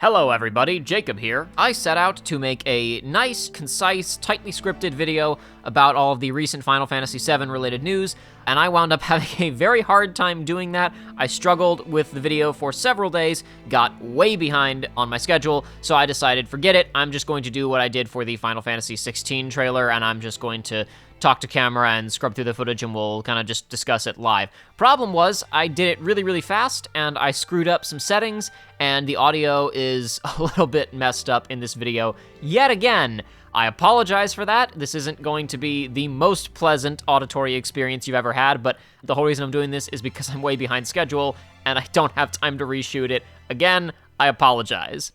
Hello everybody, Jacob here. I set out to make a nice, concise, tightly scripted video about all of the recent Final Fantasy VII related news, and I wound up having a very hard time doing that. I struggled with the video for several days, got way behind on my schedule, so I decided, forget it, I'm just going to do what I did for the Final Fantasy XVI trailer, and I'm just going to talk to camera and scrub through the footage and we'll kind of just discuss it live. Problem was, I did it really fast and I screwed up some settings and the audio is a little bit messed up in this video yet again. I apologize for that. This isn't going to be the most pleasant auditory experience you've ever had, but the whole reason I'm doing this is because I'm way behind schedule and I don't have time to reshoot it. Again, I apologize.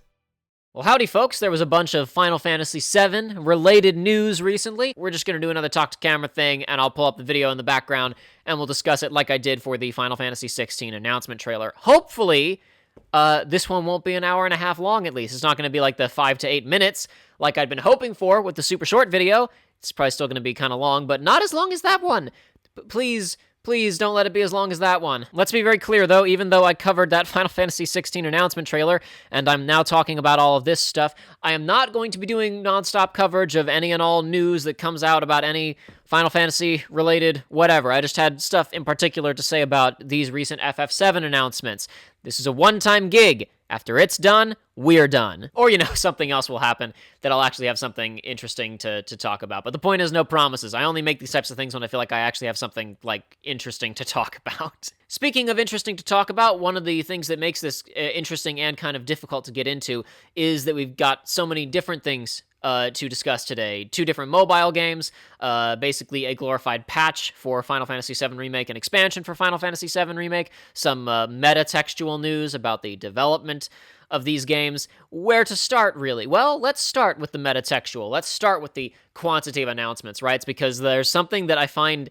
Well, howdy folks, there was a bunch of Final Fantasy VII related news recently. We're just gonna do another talk to camera thing, and I'll pull up the video in the background, and we'll discuss it like I did for the Final Fantasy XVI announcement trailer. Hopefully, this one won't be an hour and a half long at least. It's not gonna be like the 5 to 8 minutes like I'd been hoping for with the super short video. It's probably still gonna be kind of long, but not as long as that one. Please don't let it be as long as that one. Let's be very clear, though, even though I covered that Final Fantasy XVI announcement trailer, and I'm now talking about all of this stuff, I am not going to be doing nonstop coverage of any and all news that comes out about any Final Fantasy-related whatever. I just had stuff in particular to say about these recent FF7 announcements. This is a one-time gig. After it's done, we're done. Or, something else will happen that I'll actually have something interesting to talk about. But the point is, no promises. I only make these types of things when I feel like I actually have something, interesting to talk about. Speaking of interesting to talk about, one of the things that makes this interesting and kind of difficult to get into is that we've got so many different things to discuss today. 2 different mobile games, basically a glorified patch for Final Fantasy VII Remake, an expansion for Final Fantasy VII Remake, some meta-textual news about the development of these games. Where to start, really? Well, let's start with the meta-textual. Let's start with the quantitative announcements, right? It's because there's something that I find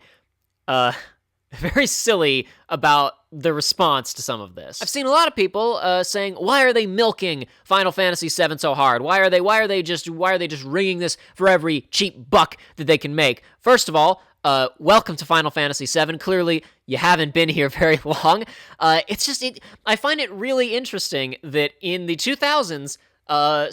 very silly about the response to some of this. I've seen a lot of people saying, why are they milking Final Fantasy VII so hard? Why are they just wringing this for every cheap buck that they can make? First of all, welcome to Final Fantasy VII. Clearly, you haven't been here very long. I find it really interesting that in the 2000s,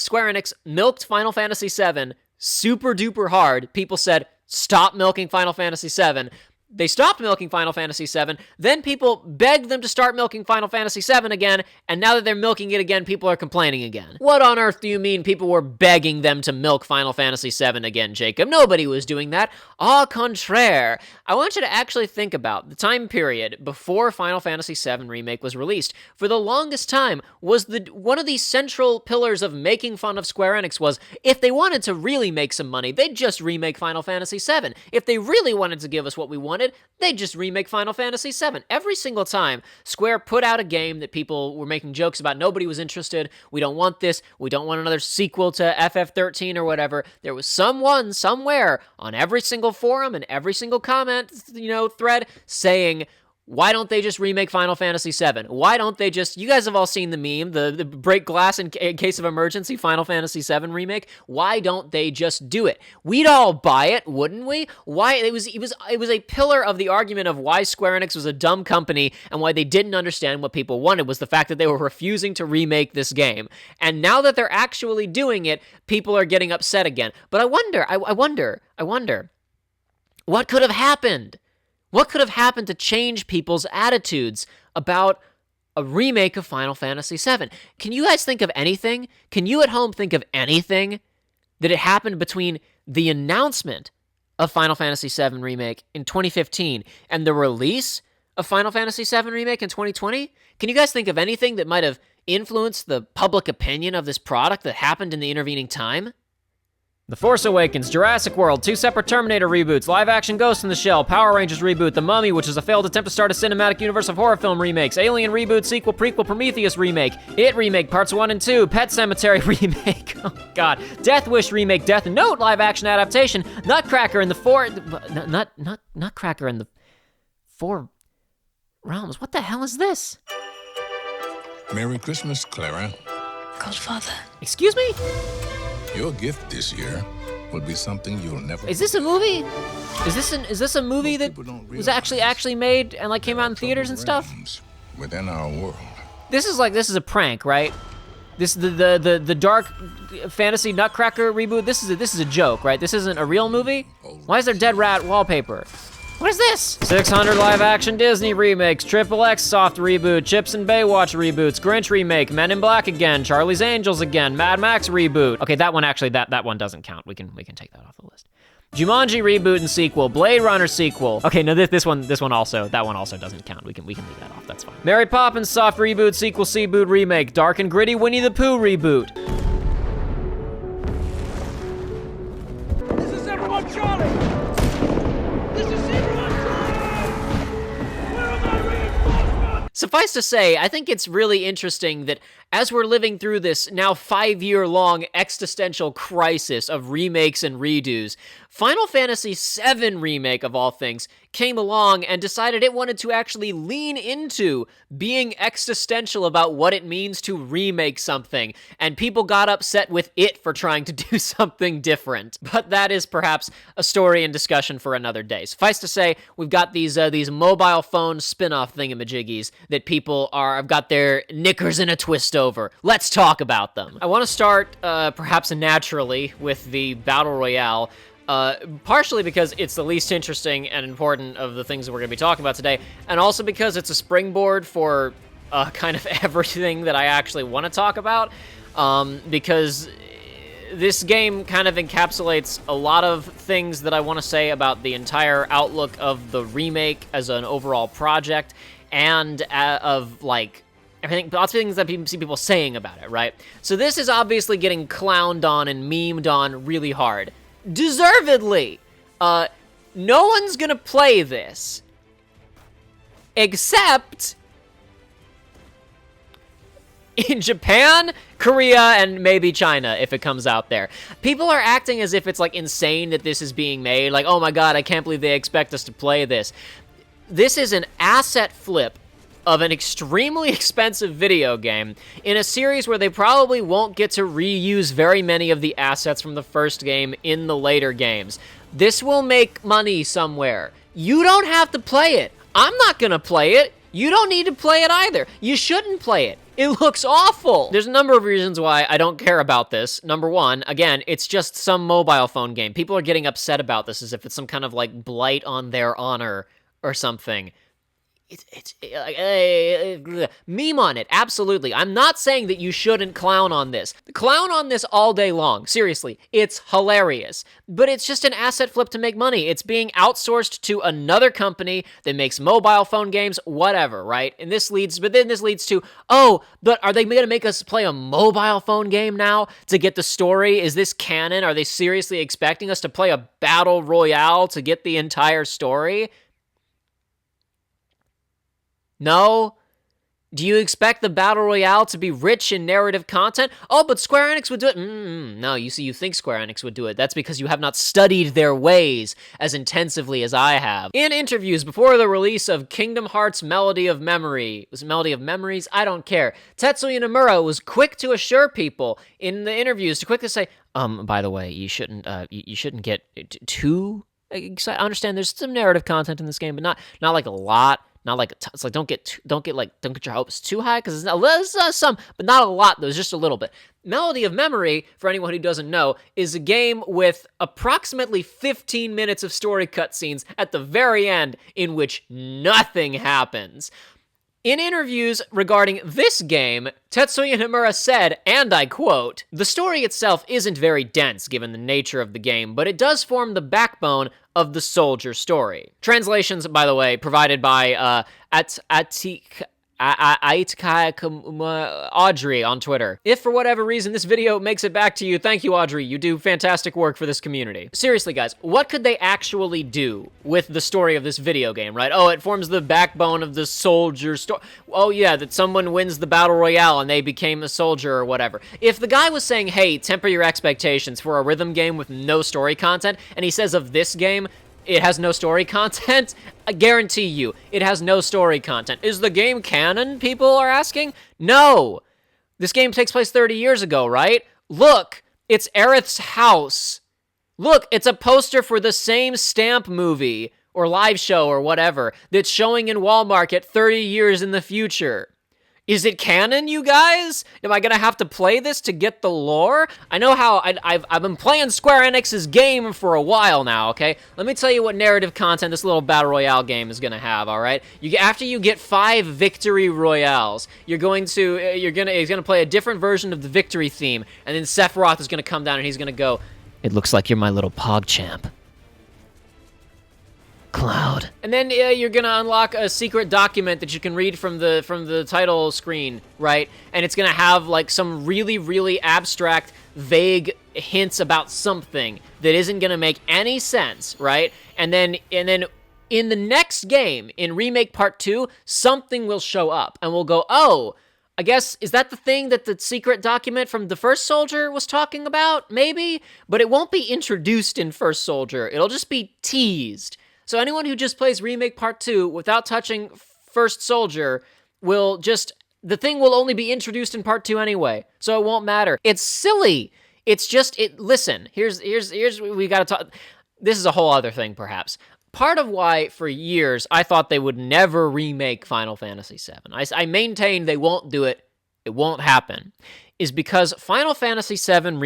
Square Enix milked Final Fantasy VII super duper hard. People said, stop milking Final Fantasy VII. They stopped milking Final Fantasy VII, then people begged them to start milking Final Fantasy VII again, and now that they're milking it again, people are complaining again. What on earth do you mean people were begging them to milk Final Fantasy VII again, Jacob? Nobody was doing that. Au contraire. I want you to actually think about the time period before Final Fantasy VII Remake was released. For the longest time, one of the central pillars of making fun of Square Enix was, if they wanted to really make some money, they'd just remake Final Fantasy VII. If they really wanted to give us what we wanted, they'd just remake Final Fantasy VII. Every single time Square put out a game that people were making jokes about, nobody was interested, we don't want this, we don't want another sequel to FF13 or whatever, there was someone somewhere on every single forum and every single comment, thread saying, why don't they just remake Final Fantasy VII? Why don't they just... You guys have all seen the meme, the break glass in case of emergency Final Fantasy VII Remake. Why don't they just do it? We'd all buy it, wouldn't we? Why? It was a pillar of the argument of why Square Enix was a dumb company and why they didn't understand what people wanted was the fact that they were refusing to remake this game. And now that they're actually doing it, people are getting upset again. But I wonder, what could have happened? What could have happened to change people's attitudes about a remake of Final Fantasy VII? Can you guys think of anything? Can you at home think of anything that had happened between the announcement of Final Fantasy VII Remake in 2015 and the release of Final Fantasy VII Remake in 2020? Can you guys think of anything that might have influenced the public opinion of this product that happened in the intervening time? The Force Awakens, Jurassic World, 2 separate Terminator reboots, live-action Ghost in the Shell, Power Rangers reboot, The Mummy, which is a failed attempt to start a cinematic universe of horror film remakes, Alien reboot, sequel, prequel, Prometheus remake, It remake, parts 1 and 2, Pet Sematary remake, oh god, Death Wish remake, Death Note live-action adaptation, Nutcracker in the Nutcracker in the Four Realms. What the hell is this? Merry Christmas, Clara. Godfather. Excuse me? Your gift this year will be something you'll never... Is this a movie? Is this a movie that was actually made and came out in theaters and stuff? Within our world. This is a prank, right? This the dark fantasy Nutcracker reboot. This is a joke, right? This isn't a real movie. Why is there dead rat wallpaper? What is this? 600 live-action Disney remakes, Triple X soft reboot, Chips and Baywatch reboots, Grinch remake, Men in Black again, Charlie's Angels again, Mad Max reboot. Okay, that one actually, that one doesn't count. We can take that off the list. Jumanji reboot and sequel, Blade Runner sequel. Okay, no, that one also doesn't count. We can leave that off. That's fine. Mary Poppins soft reboot, sequel, Seaboot remake, Dark and Gritty Winnie the Pooh reboot. This is everyone, Charlie. Suffice to say, I think it's really interesting that as we're living through this now 5-year-long existential crisis of remakes and redos, Final Fantasy VII Remake, of all things, came along and decided it wanted to actually lean into being existential about what it means to remake something, and people got upset with it for trying to do something different. But that is perhaps a story and discussion for another day. Suffice to say, we've got these mobile phone spin-off thingamajiggies that people have got their knickers in a twist over. Let's talk about them. I want to start, perhaps naturally, with the Battle Royale, partially because it's the least interesting and important of the things that we're going to be talking about today, and also because it's a springboard for kind of everything that I actually want to talk about, because this game kind of encapsulates a lot of things that I want to say about the entire outlook of the remake as an overall project, and of, like, everything, lots of things that people see people saying about it, right? So this is obviously getting clowned on and memed on really hard. Deservedly. No one's gonna play this. Except in Japan, Korea, and maybe China, if it comes out there. People are acting as if it's, like, insane that this is being made. Like, oh my god, I can't believe they expect us to play this. This is an asset flip of an extremely expensive video game in a series where they probably won't get to reuse very many of the assets from the first game in the later games. This will make money somewhere. You don't have to play it. I'm not gonna play it. You don't need to play it either. You shouldn't play it. It looks awful. There's a number of reasons why I don't care about this. Number one, again, it's just some mobile phone game. People are getting upset about this as if it's some kind of, like, blight on their honor or something. Meme on it, absolutely. I'm not saying that you shouldn't clown on this. Clown on this all day long. Seriously, it's hilarious. But it's just an asset flip to make money. It's being outsourced to another company that makes mobile phone games, whatever, right? And this leads to, oh, but are they gonna make us play a mobile phone game now to get the story? Is this canon? Are they seriously expecting us to play a battle royale to get the entire story? No? Do you expect the Battle Royale to be rich in narrative content? Oh, but Square Enix would do it. No, you see, you think Square Enix would do it. That's because you have not studied their ways as intensively as I have. In interviews before the release of Kingdom Hearts Melody of Memory, was it Melody of Memories? I don't care. Tetsuya Nomura was quick to assure people in the interviews to quickly say, by the way, you shouldn't get too excited. I understand there's some narrative content in this game, but not like a lot. Not like it's like don't get your hopes too high, because there's some, but not a lot. There's just a little bit. Melody of Memory, for anyone who doesn't know, is a game with approximately 15 minutes of story cutscenes at the very end in which nothing happens. In interviews regarding this game, Tetsuya Nomura said, and I quote, "The story itself isn't very dense given the nature of the game, but it does form the backbone of the soldier story." Translations, by the way, provided by Audrey on Twitter. If for whatever reason this video makes it back to you, thank you, Audrey. You do fantastic work for this community. Seriously, guys, what could they actually do with the story of this video game, right? Oh, it forms the backbone of the soldier story. Oh, yeah, that someone wins the Battle Royale and they became a soldier or whatever. If the guy was saying, hey, temper your expectations for a rhythm game with no story content, and he says of this game, it has no story content, I guarantee you, it has no story content. Is the game canon, people are asking? No! This game takes place 30 years ago, right? Look, it's Aerith's house. Look, it's a poster for the same Stamp movie, or live show, or whatever, that's showing in Walmart at 30 years in the future. Is it canon, you guys? Am I gonna have to play this to get the lore? I know how I've been playing Square Enix's game for a while now, okay? Let me tell you what narrative content this little Battle Royale game is gonna have, all right? After you get 5 victory royales, he's gonna play a different version of the victory theme, and then Sephiroth is gonna come down and he's gonna go, "It looks like you're my little PogChamp, Cloud." And then you're gonna unlock a secret document that you can read from the title screen, right? And it's gonna have like some really, really abstract, vague hints about something that isn't gonna make any sense, right? And then in the next game, in Remake Part 2, something will show up, and we'll go, oh, I guess, is that the thing that the secret document from the First Soldier was talking about? Maybe? But it won't be introduced in First Soldier. It'll just be teased. So anyone who just plays Remake Part 2 without touching First Soldier the thing will only be introduced in Part 2 anyway, so it won't matter. It's silly. It's just, listen, here's we gotta talk, this is a whole other thing, perhaps. Part of why, for years, I thought they would never remake Final Fantasy VII, I maintained they won't do it, it won't happen, is because Final Fantasy VII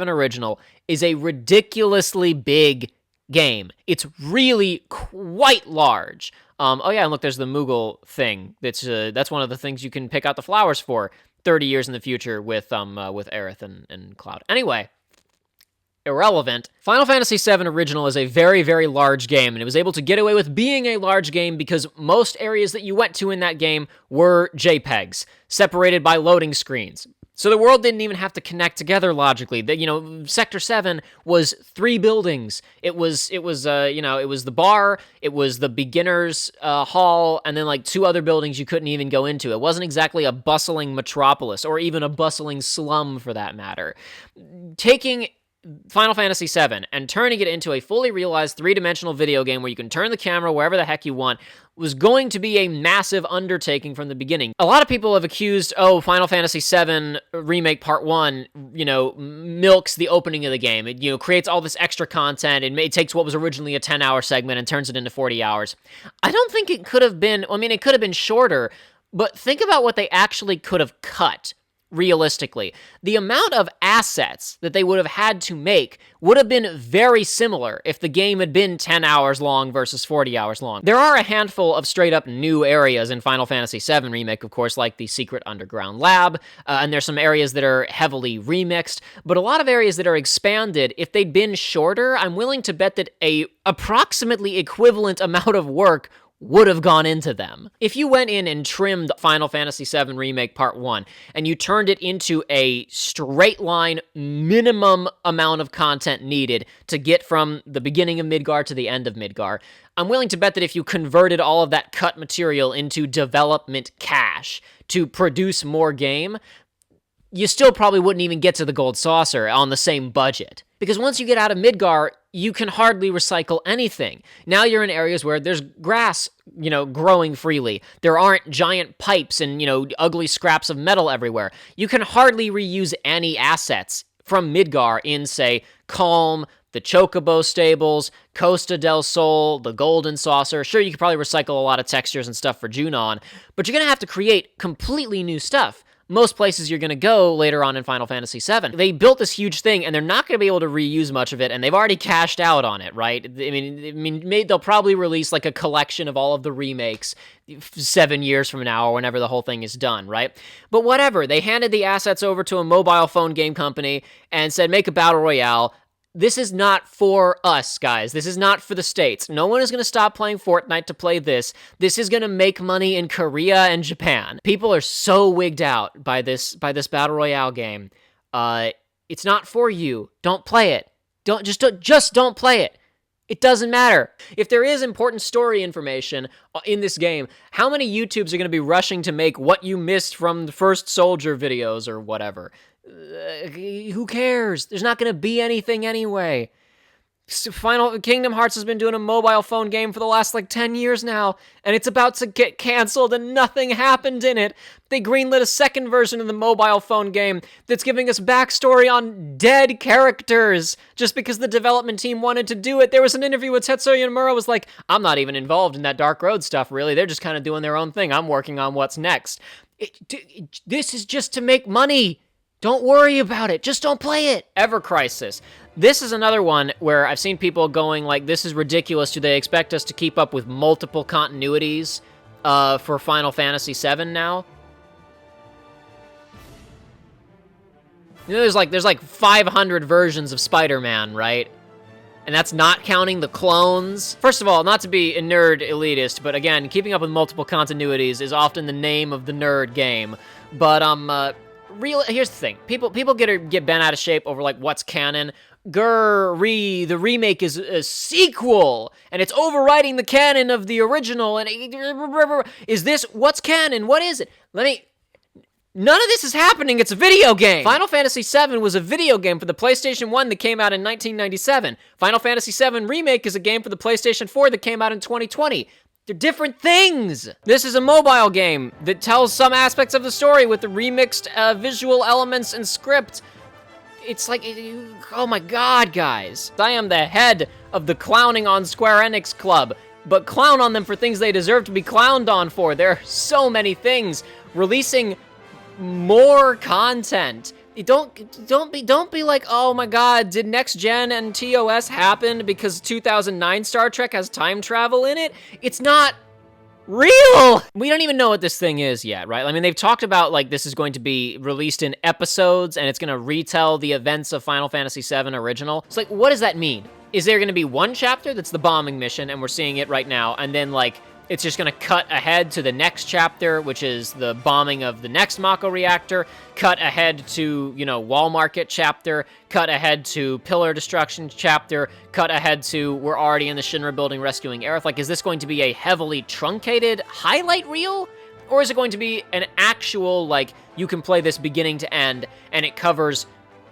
Original is a ridiculously big game. It's really quite large. Oh yeah, and look, there's the Moogle thing. That's one of the things you can pick out the flowers for 30 years in the future with Aerith and Cloud. Anyway, irrelevant. Final Fantasy VII Original is a very, very large game, and it was able to get away with being a large game because most areas that you went to in that game were JPEGs, separated by loading screens. So the world didn't even have to connect together logically. Sector 7 was 3 buildings. It was the bar, it was the beginner's hall, and then like 2 other buildings you couldn't even go into. It wasn't exactly a bustling metropolis, or even a bustling slum for that matter. Taking Final Fantasy VII and turning it into a fully realized 3-dimensional video game where you can turn the camera wherever the heck you want was going to be a massive undertaking from the beginning. A lot of people have accused, Final Fantasy VII Remake Part 1, milks the opening of the game. It, creates all this extra content. It takes what was originally a 10-hour segment and turns it into 40 hours. I don't think it could have been, it could have been shorter, but think about what they actually could have cut. Realistically, the amount of assets that they would have had to make would have been very similar if the game had been 10 hours long versus 40 hours long. There are a handful of straight-up new areas in Final Fantasy VII Remake, of course, like the secret underground lab, and there's some areas that are heavily remixed, but a lot of areas that are expanded, if they'd been shorter, I'm willing to bet that a approximately equivalent amount of work would have gone into them. If you went in and trimmed Final Fantasy VII Remake Part 1, and you turned it into a straight line minimum amount of content needed to get from the beginning of Midgar to the end of Midgar, I'm willing to bet that if you converted all of that cut material into development cash to produce more game, you still probably wouldn't even get to the Gold Saucer on the same budget. Because once you get out of Midgar, you can hardly recycle anything. Now you're in areas where there's grass, growing freely. There aren't giant pipes and, ugly scraps of metal everywhere. You can hardly reuse any assets from Midgar in, say, Calm, the Chocobo Stables, Costa del Sol, the Golden Saucer. Sure, you could probably recycle a lot of textures and stuff for Junon, but you're going to have to create completely new stuff. Most places you're going to go later on in Final Fantasy VII. They built this huge thing, and they're not going to be able to reuse much of it, and they've already cashed out on it, right? They'll probably release like a collection of all of the remakes 7 years from now or whenever the whole thing is done, right? But whatever, they handed the assets over to a mobile phone game company and said, make a battle royale. This is not for us, guys. This is not for the States. No one is going to stop playing Fortnite to play this. This is going to make money in Korea and Japan. People are so wigged out by this Battle Royale game. It's not for you. Don't play it. Just don't play it. It doesn't matter. If there is important story information in this game, how many YouTubes are going to be rushing to make what you missed from the First Soldier videos or whatever? Who cares? There's not going to be anything anyway. Kingdom Hearts has been doing a mobile phone game for the last, 10 years now, and it's about to get canceled, and nothing happened in it. They greenlit a second version of the mobile phone game that's giving us backstory on dead characters, just because the development team wanted to do it. There was an interview with Tetsuya Nomura was like, I'm not even involved in that Dark Road stuff, really. They're just kind of doing their own thing. I'm working on what's next. This is just to make money. Don't worry about it. Just don't play it. Ever Crisis. This is another one where I've seen people going like, this is ridiculous. Do they expect us to keep up with multiple continuities for Final Fantasy VII now? You know, there's like 500 versions of Spider-Man, right? And that's not counting the clones. First of all, not to be a nerd elitist, but again, keeping up with multiple continuities is often the name of the nerd game. But here's the thing. People get bent out of shape over like what's canon. The remake is a sequel, and it's overriding the canon of the original, and is this what's canon? What is it? None of this is happening. It's a video game. Final Fantasy VII was a video game for the PlayStation 1 that came out in 1997. Final Fantasy VII Remake is a game for the PlayStation 4 that came out in 2020. They're different things. This is a mobile game that tells some aspects of the story with the remixed visual elements and script. It's like, oh my god, guys. I am the head of the clowning on Square Enix Club, but clown on them for things they deserve to be clowned on for. There are so many things. Releasing more content. Don't be like, oh my god, did Next Gen and TOS happen because 2009 Star Trek has time travel in it? It's not real! We don't even know what this thing is yet, right? I mean, they've talked about, like, this is going to be released in episodes, and it's gonna retell the events of Final Fantasy VII Original. It's like, what does that mean? Is there gonna be one chapter that's the bombing mission, and we're seeing it right now, and then, like, it's just gonna cut ahead to the next chapter, which is the bombing of the next Mako reactor, cut ahead to, Wall Market chapter, cut ahead to Pillar Destruction chapter, cut ahead to we're already in the Shinra building rescuing Aerith. Like, is this going to be a heavily truncated highlight reel? Or is it going to be an actual, like, you can play this beginning to end, and it covers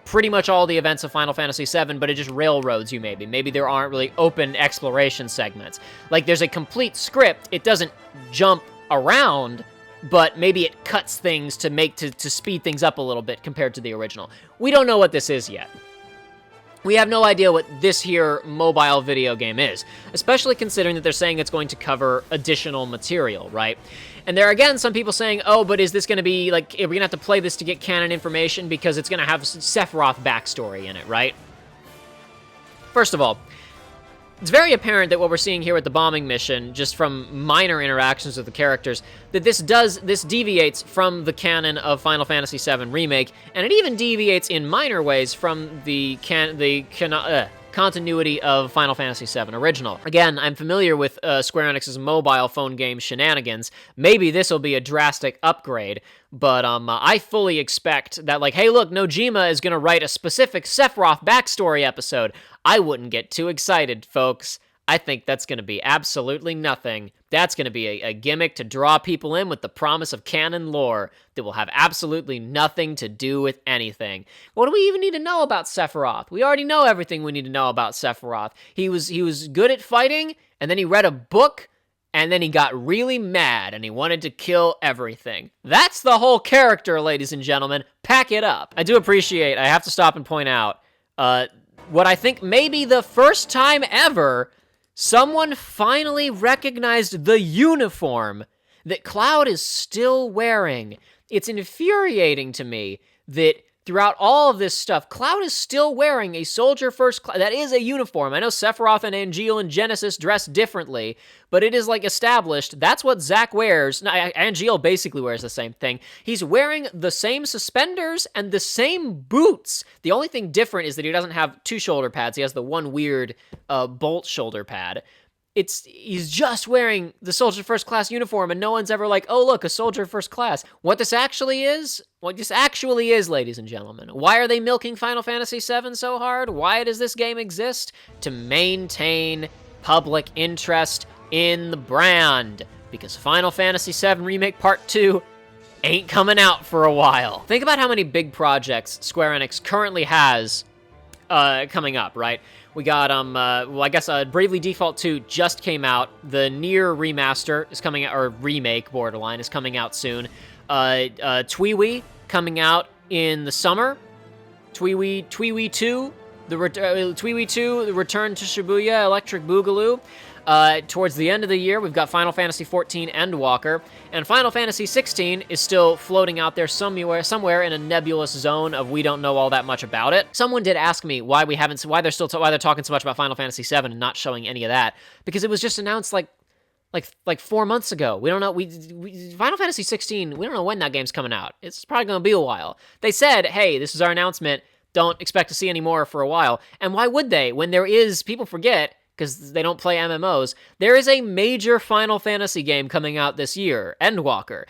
pretty much all the events of Final Fantasy VII, but it just railroads you maybe. Maybe there aren't really open exploration segments. Like, there's a complete script. It doesn't jump around, but maybe it cuts things to speed things up a little bit compared to the original. We don't know what this is yet. We have no idea what this here mobile video game is, especially considering that they're saying it's going to cover additional material, right? And there are, again, some people saying, oh, but is this going to be, like, are we going to have to play this to get canon information because it's going to have Sephiroth backstory in it, right? First of all, it's very apparent that what we're seeing here with the bombing mission, just from minor interactions with the characters, that this deviates from the canon of Final Fantasy VII Remake, and it even deviates in minor ways from the continuity of Final Fantasy VII Original. Again, I'm familiar with Square Enix's mobile phone game shenanigans. Maybe this will be a drastic upgrade, but I fully expect that, like, hey, look, Nojima is going to write a specific Sephiroth backstory episode. I wouldn't get too excited, folks. I think that's going to be absolutely nothing. That's going to be a gimmick to draw people in with the promise of canon lore that will have absolutely nothing to do with anything. What do we even need to know about Sephiroth? We already know everything we need to know about Sephiroth. He was good at fighting, and then he read a book, and then he got really mad, and he wanted to kill everything. That's the whole character, ladies and gentlemen. Pack it up. I do appreciate, I have to stop and point out, what I think may be the first time ever someone finally recognized the uniform that Cloud is still wearing. It's infuriating to me that throughout all of this stuff, Cloud is still wearing a Soldier First Class. That is a uniform. I know Sephiroth and Angeal and Genesis dress differently, but it is, like, established. That's what Zack wears. No, Angeal basically wears the same thing. He's wearing the same suspenders and the same boots. The only thing different is that he doesn't have two shoulder pads. He has the one weird bolt shoulder pad. He's just wearing the Soldier First Class uniform, and no one's ever like, oh, look, a Soldier First Class. What this actually is, ladies and gentlemen, why are they milking Final Fantasy VII so hard? Why does this game exist? To maintain public interest in the brand. Because Final Fantasy VII Remake Part 2 ain't coming out for a while. Think about how many big projects Square Enix currently has coming up, right? We got, well, I guess Bravely Default 2 just came out. The Nier remaster is coming out, or remake, borderline, is coming out soon. Twiwi coming out in the summer. Twiwi 2, Twiwi 2, the Return to Shibuya, Electric Boogaloo. Towards the end of the year, we've got Final Fantasy XIV Endwalker, and Final Fantasy XVI is still floating out there somewhere in a nebulous zone of we don't know all that much about it. Someone did ask me why they're talking so much about Final Fantasy VII and not showing any of that, because it was just announced like 4 months ago. We don't know. Final Fantasy XVI, we don't know when that game's coming out. It's probably going to be a while. They said, hey, this is our announcement. Don't expect to see any more for a while. And why would they? When there is, people forget, because they don't play MMOs, there is a major Final Fantasy game coming out this year, Endwalker.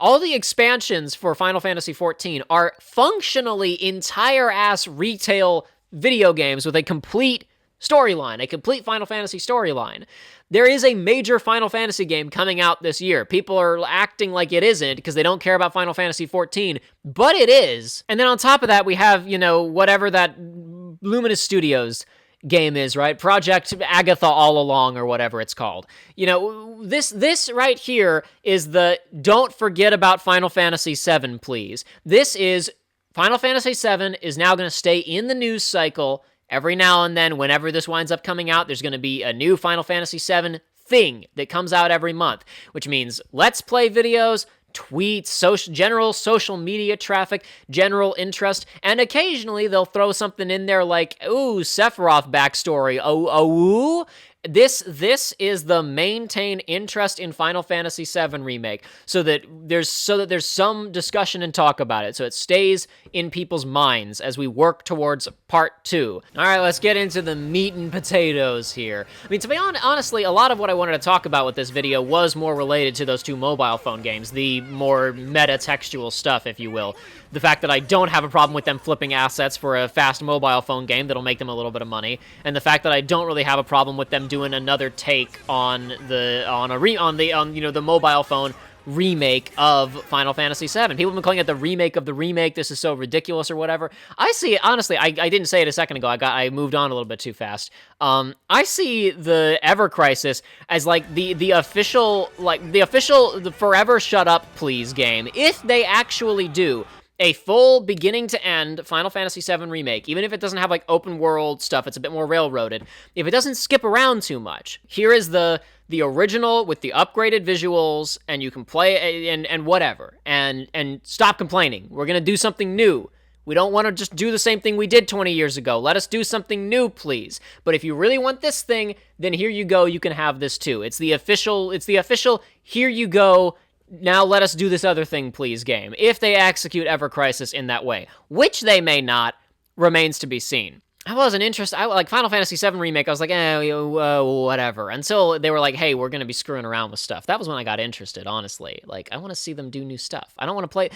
All the expansions for Final Fantasy XIV are functionally entire-ass retail video games with a complete storyline, a complete Final Fantasy storyline. There is a major Final Fantasy game coming out this year. People are acting like it isn't because they don't care about Final Fantasy XIV, but it is. And then on top of that, we have, whatever that Luminous Studios game is, right? Project Agatha All Along, or whatever it's called. This right here is the don't forget about Final Fantasy VII, please. This is Final Fantasy VII is now going to stay in the news cycle. Every now and then, whenever this winds up coming out, there's going to be a new Final Fantasy VII thing that comes out every month, which means Let's Play videos, tweets, general social media traffic, general interest, and occasionally they'll throw something in there like, ooh, Sephiroth backstory, ooh. This is the maintain interest in Final Fantasy VII Remake, so that there's some discussion and talk about it, so it stays in people's minds as we work towards part 2. All right, let's get into the meat and potatoes here. I mean, to be honestly, a lot of what I wanted to talk about with this video was more related to those 2 mobile phone games, the more meta-textual stuff, if you will. The fact that I don't have a problem with them flipping assets for a fast mobile phone game that'll make them a little bit of money, and the fact that I don't really have a problem with them doing another take on the mobile phone remake of Final Fantasy VII. People have been calling it the remake of the remake. This is so ridiculous or whatever. I see it, honestly, I didn't say it a second ago. I moved on a little bit too fast. I see the Ever Crisis as like the official the Forever Shut Up Please game. If they actually do a full beginning to end Final Fantasy VII Remake, even if it doesn't have like open world stuff, it's a bit more railroaded, if it doesn't skip around too much, here is the original with the upgraded visuals, and you can play and whatever, and stop complaining. We're gonna do something new. We don't want to just do the same thing we did 20 years ago. Let us do something new, please. But if you really want this thing, then here you go, you can have this too. It's the official, here you go, now let us do this other thing, please, game. If they execute Ever Crisis in that way, which they may not, remains to be seen. I wasn't interested. Like Final Fantasy VII Remake, I was like, whatever. Until they were like, hey, we're going to be screwing around with stuff. That was when I got interested, honestly. Like, I want to see them do new stuff. I don't want to play...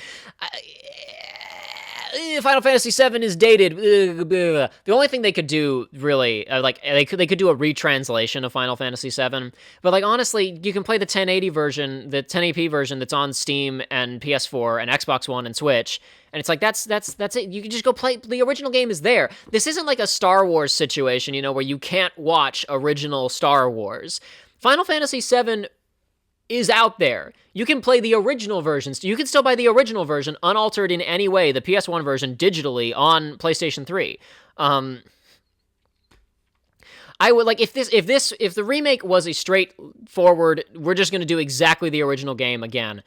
Final Fantasy VII is dated. The only thing they could do, really, they could do a retranslation of Final Fantasy VII. But like honestly, you can play the 1080 version, the 1080p version that's on Steam and PS4 and Xbox One and Switch. And it's like that's it. You can just go play. The original game is there. This isn't like a Star Wars situation, where you can't watch original Star Wars. Final Fantasy VII is out there. You can play the original versions. You can still buy the original version unaltered in any way, the PS1 version digitally on PlayStation 3. I would like if the remake was a straightforward, we're just going to do exactly the original game again.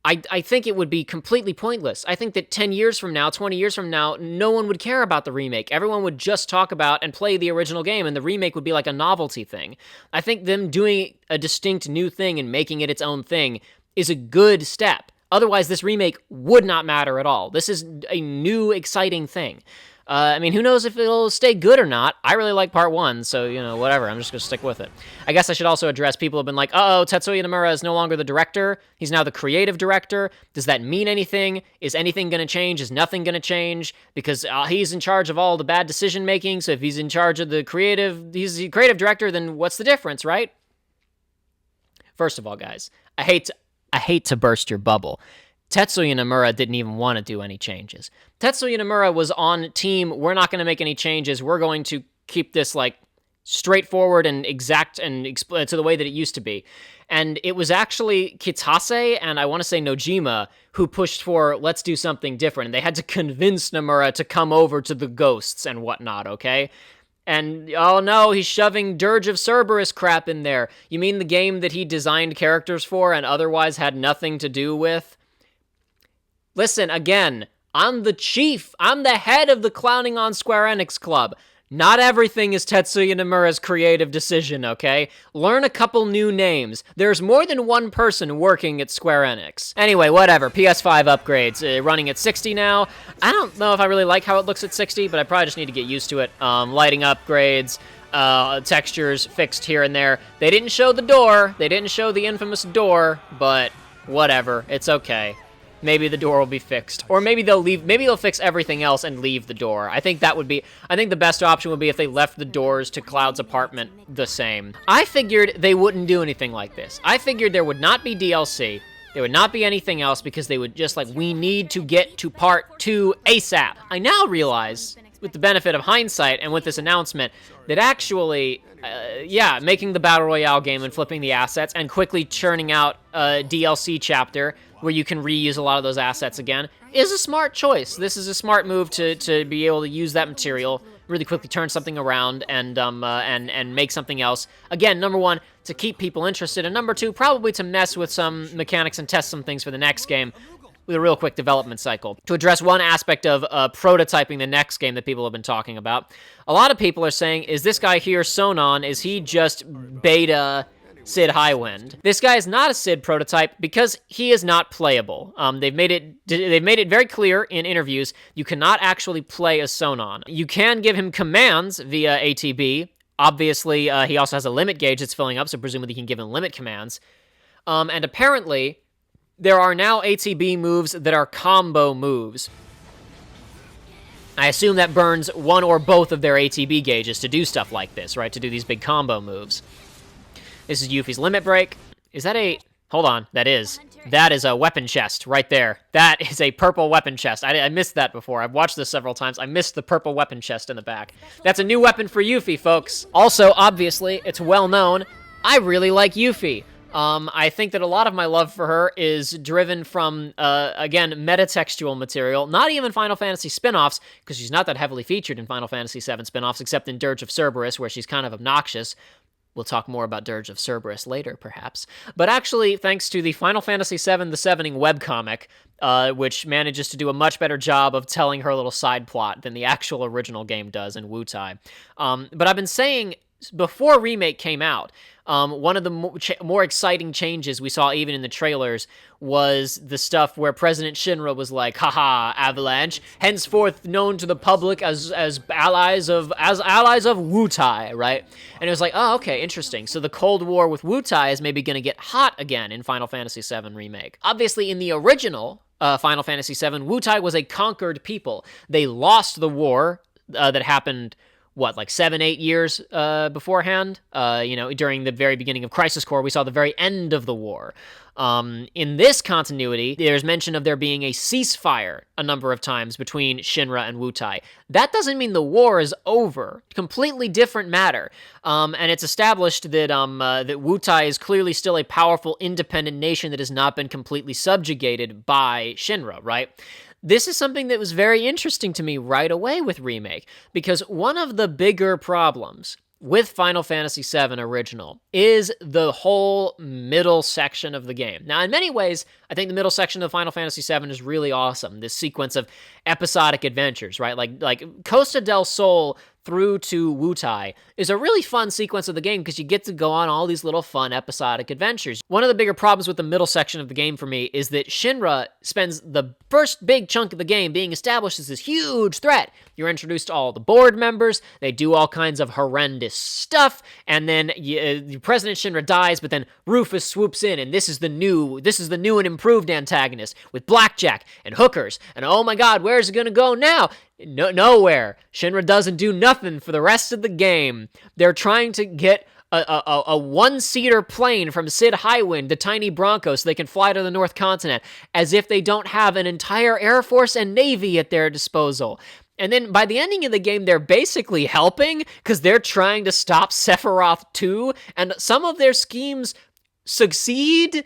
I think it would be completely pointless. I think that 10 years from now, 20 years from now, no one would care about the remake. Everyone would just talk about and play the original game, and the remake would be like a novelty thing. I think them doing a distinct new thing and making it its own thing is a good step. Otherwise, this remake would not matter at all. This is a new, exciting thing. Who knows if it'll stay good or not. I really like part 1, so, whatever. I'm just going to stick with it. I guess I should also address people have been like, Tetsuya Nomura is no longer the director. He's now the creative director. Does that mean anything? Is anything going to change? Is nothing going to change? Because he's in charge of all the bad decision-making, so if he's in charge of he's the creative director, then what's the difference, right? First of all, guys, I hate to burst your bubble. Tetsuya Nomura didn't even want to do any changes. Tetsuya Nomura was on team, we're not going to make any changes, we're going to keep this, like, straightforward and exact and to the way that it used to be. And it was actually Kitase and I want to say Nojima who pushed for, let's do something different. And they had to convince Nomura to come over to the Ghosts and whatnot, okay? And, oh no, he's shoving Dirge of Cerberus crap in there. You mean the game that he designed characters for and otherwise had nothing to do with? Listen, again, I'm the chief. I'm the head of the Clowning on Square Enix Club. Not everything is Tetsuya Nomura's creative decision, okay? Learn a couple new names. There's more than one person working at Square Enix. Anyway, whatever. PS5 upgrades. Running at 60 now. I don't know if I really like how it looks at 60, but I probably just need to get used to it. Lighting upgrades, textures fixed here and there. They didn't show the door. They didn't show the infamous door, but whatever. It's okay. Maybe the door will be fixed. Or maybe they'll fix everything else and leave the door. I think the best option would be if they left the doors to Cloud's apartment the same. I figured they wouldn't do anything like this. I figured there would not be DLC. There would not be anything else because they would just we need to get to part 2 ASAP. I now realize, with the benefit of hindsight and with this announcement, that actually, making the Battle Royale game and flipping the assets and quickly churning out a DLC chapter where you can reuse a lot of those assets again, is a smart choice. This is a smart move to be able to use that material, really quickly turn something around, and make something else. Again, number one, to keep people interested, and number two, probably to mess with some mechanics and test some things for the next game with a real quick development cycle. To address one aspect of prototyping the next game that people have been talking about, a lot of people are saying, is this guy here, Sonon, is he just beta Sid Highwind? This guy is not a Sid prototype because he is not playable. They've made it very clear in interviews you cannot actually play as Sonon. You can give him commands via ATB. Obviously, he also has a limit gauge that's filling up, so presumably he can give him limit commands. And apparently, there are now ATB moves that are combo moves. I assume that burns one or both of their ATB gauges to do stuff like this, right? To do these big combo moves. This is Yuffie's limit break. Is that a... Hold on, that is a weapon chest right there. That is a purple weapon chest. I missed that before. I've watched this several times. I missed the purple weapon chest in the back. That's a new weapon for Yuffie, folks. Also, obviously, it's well known, I really like Yuffie. I think that a lot of my love for her is driven from, again, metatextual material, not even Final Fantasy spin-offs, because she's not that heavily featured in Final Fantasy VII spin-offs, except in Dirge of Cerberus, where she's kind of obnoxious. We'll talk more about Dirge of Cerberus later, perhaps. But actually, thanks to the Final Fantasy VII The Sevening webcomic, which manages to do a much better job of telling her little side plot than the actual original game does in Wutai. But I've been saying, before Remake came out, one of the more exciting changes we saw even in the trailers was the stuff where President Shinra was like, haha, Avalanche, henceforth known to the public as allies of Wutai, right? And it was like, oh, okay, interesting. So the Cold War with Wutai is maybe going to get hot again in Final Fantasy VII Remake. Obviously, in the original Final Fantasy VII, Wutai was a conquered people. They lost the war that happened, 7-8 years beforehand? During the very beginning of Crisis Core, we saw the very end of the war. In this continuity, there's mention of there being a ceasefire a number of times between Shinra and Wutai. That doesn't mean the war is over. Completely different matter. And it's established that that Wutai is clearly still a powerful, independent nation that has not been completely subjugated by Shinra, right? This is something that was very interesting to me right away with Remake, because one of the bigger problems with Final Fantasy VII Original is the whole middle section of the game. Now, in many ways, I think the middle section of Final Fantasy VII is really awesome. This sequence of episodic adventures, right? Like Costa del Sol through to Wutai is a really fun sequence of the game because you get to go on all these little fun episodic adventures. One of the bigger problems with the middle section of the game for me is that Shinra spends the first big chunk of the game being established as this huge threat. You're introduced to all the board members, they do all kinds of horrendous stuff, and then President Shinra dies, but then Rufus swoops in, and this is the new and improved antagonist with blackjack and hookers, and oh my god, where's it gonna go now? Nowhere. Shinra doesn't do nothing for the rest of the game. They're trying to get a one-seater plane from Sid Highwind to Tiny Bronco so they can fly to the North Continent, as if they don't have an entire Air Force and Navy at their disposal. And then by the ending of the game, they're basically helping because they're trying to stop Sephiroth 2, and some of their schemes succeed.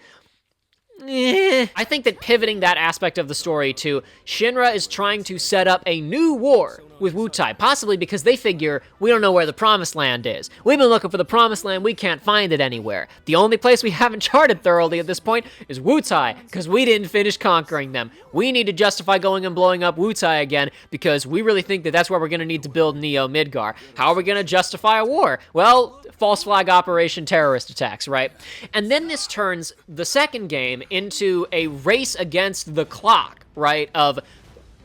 I think that pivoting that aspect of the story to Shinra is trying to set up a new war with Wutai, possibly because they figure we don't know where the Promised Land is. We've been looking for the Promised Land, we can't find it anywhere. The only place we haven't charted thoroughly at this point is Wutai, because we didn't finish conquering them. We need to justify going and blowing up Wutai again, because we really think that that's where we're going to need to build Neo Midgar. How are we going to justify a war? Well, false flag operation terrorist attacks, right? And then this turns the second game into a race against the clock, right?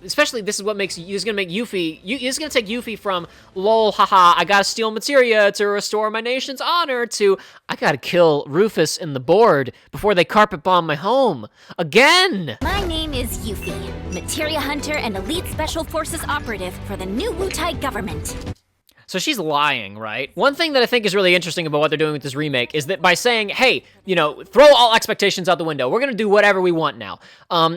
Especially this is what makes, this is going to make Yuffie, it's going to take Yuffie from, lol, haha, I gotta steal materia to restore my nation's honor, to, I gotta kill Rufus and the board before they carpet bomb my home. Again! My name is Yuffie, materia hunter and elite special forces operative for the new Wutai government. So she's lying, right? One thing that I think is really interesting about what they're doing with this remake is that by saying, hey, you know, throw all expectations out the window, we're gonna do whatever we want now,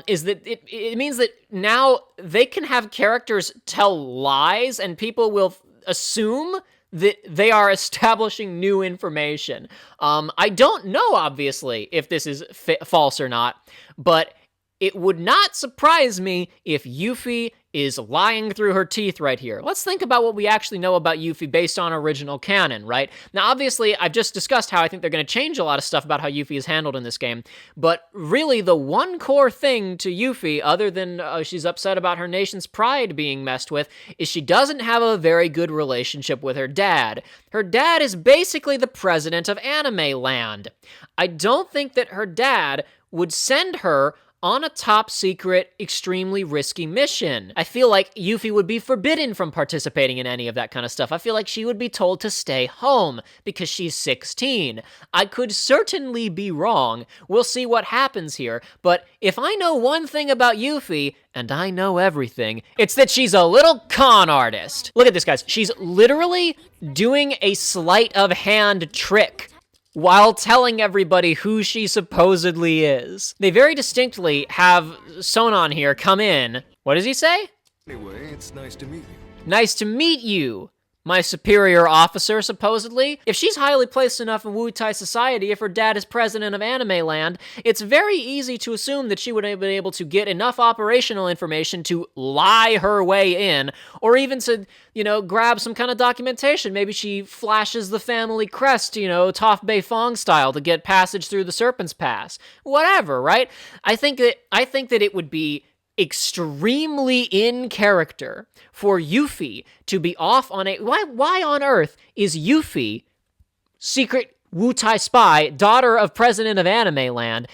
is that it means that now they can have characters tell lies and people will assume that they are establishing new information. I don't know, obviously, if this is false or not, but it would not surprise me if Yuffie is lying through her teeth right here. Let's think about what we actually know about Yuffie based on original canon, right? Now, obviously, I've just discussed how I think they're going to change a lot of stuff about how Yuffie is handled in this game, but really the one core thing to Yuffie, other than she's upset about her nation's pride being messed with, is she doesn't have a very good relationship with her dad. Her dad is basically the president of Anime Land. I don't think that her dad would send her on a top-secret, extremely risky mission. I feel like Yuffie would be forbidden from participating in any of that kind of stuff. I feel like she would be told to stay home because she's 16. I could certainly be wrong. We'll see what happens here, but if I know one thing about Yuffie, and I know everything, it's that she's a little con artist. Look at this, guys. She's literally doing a sleight of hand trick while telling everybody who she supposedly is. They very distinctly have Sonon here come in. What does he say? Anyway, it's nice to meet you. Nice to meet you, my superior officer, supposedly. If she's highly placed enough in Wutai society, if her dad is president of Anime Land, it's very easy to assume that she would have been able to get enough operational information to lie her way in, or even to, you know, grab some kind of documentation. Maybe she flashes the family crest, you know, Toph Bei Fong style to get passage through the Serpent's Pass. Whatever, right? I think that it would be extremely in character for Yuffie to be off on a... Why on earth is Yuffie, secret Wutai spy, daughter of president of Anime Land,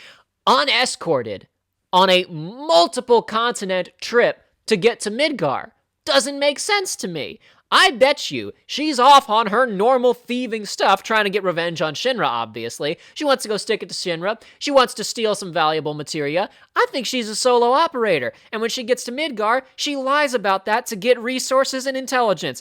unescorted on a multiple continent trip to get to Midgar? Doesn't make sense to me. I bet you she's off on her normal thieving stuff, trying to get revenge on Shinra, obviously. She wants to go stick it to Shinra. She wants to steal some valuable materia. I think she's a solo operator. And when she gets to Midgar, she lies about that to get resources and intelligence.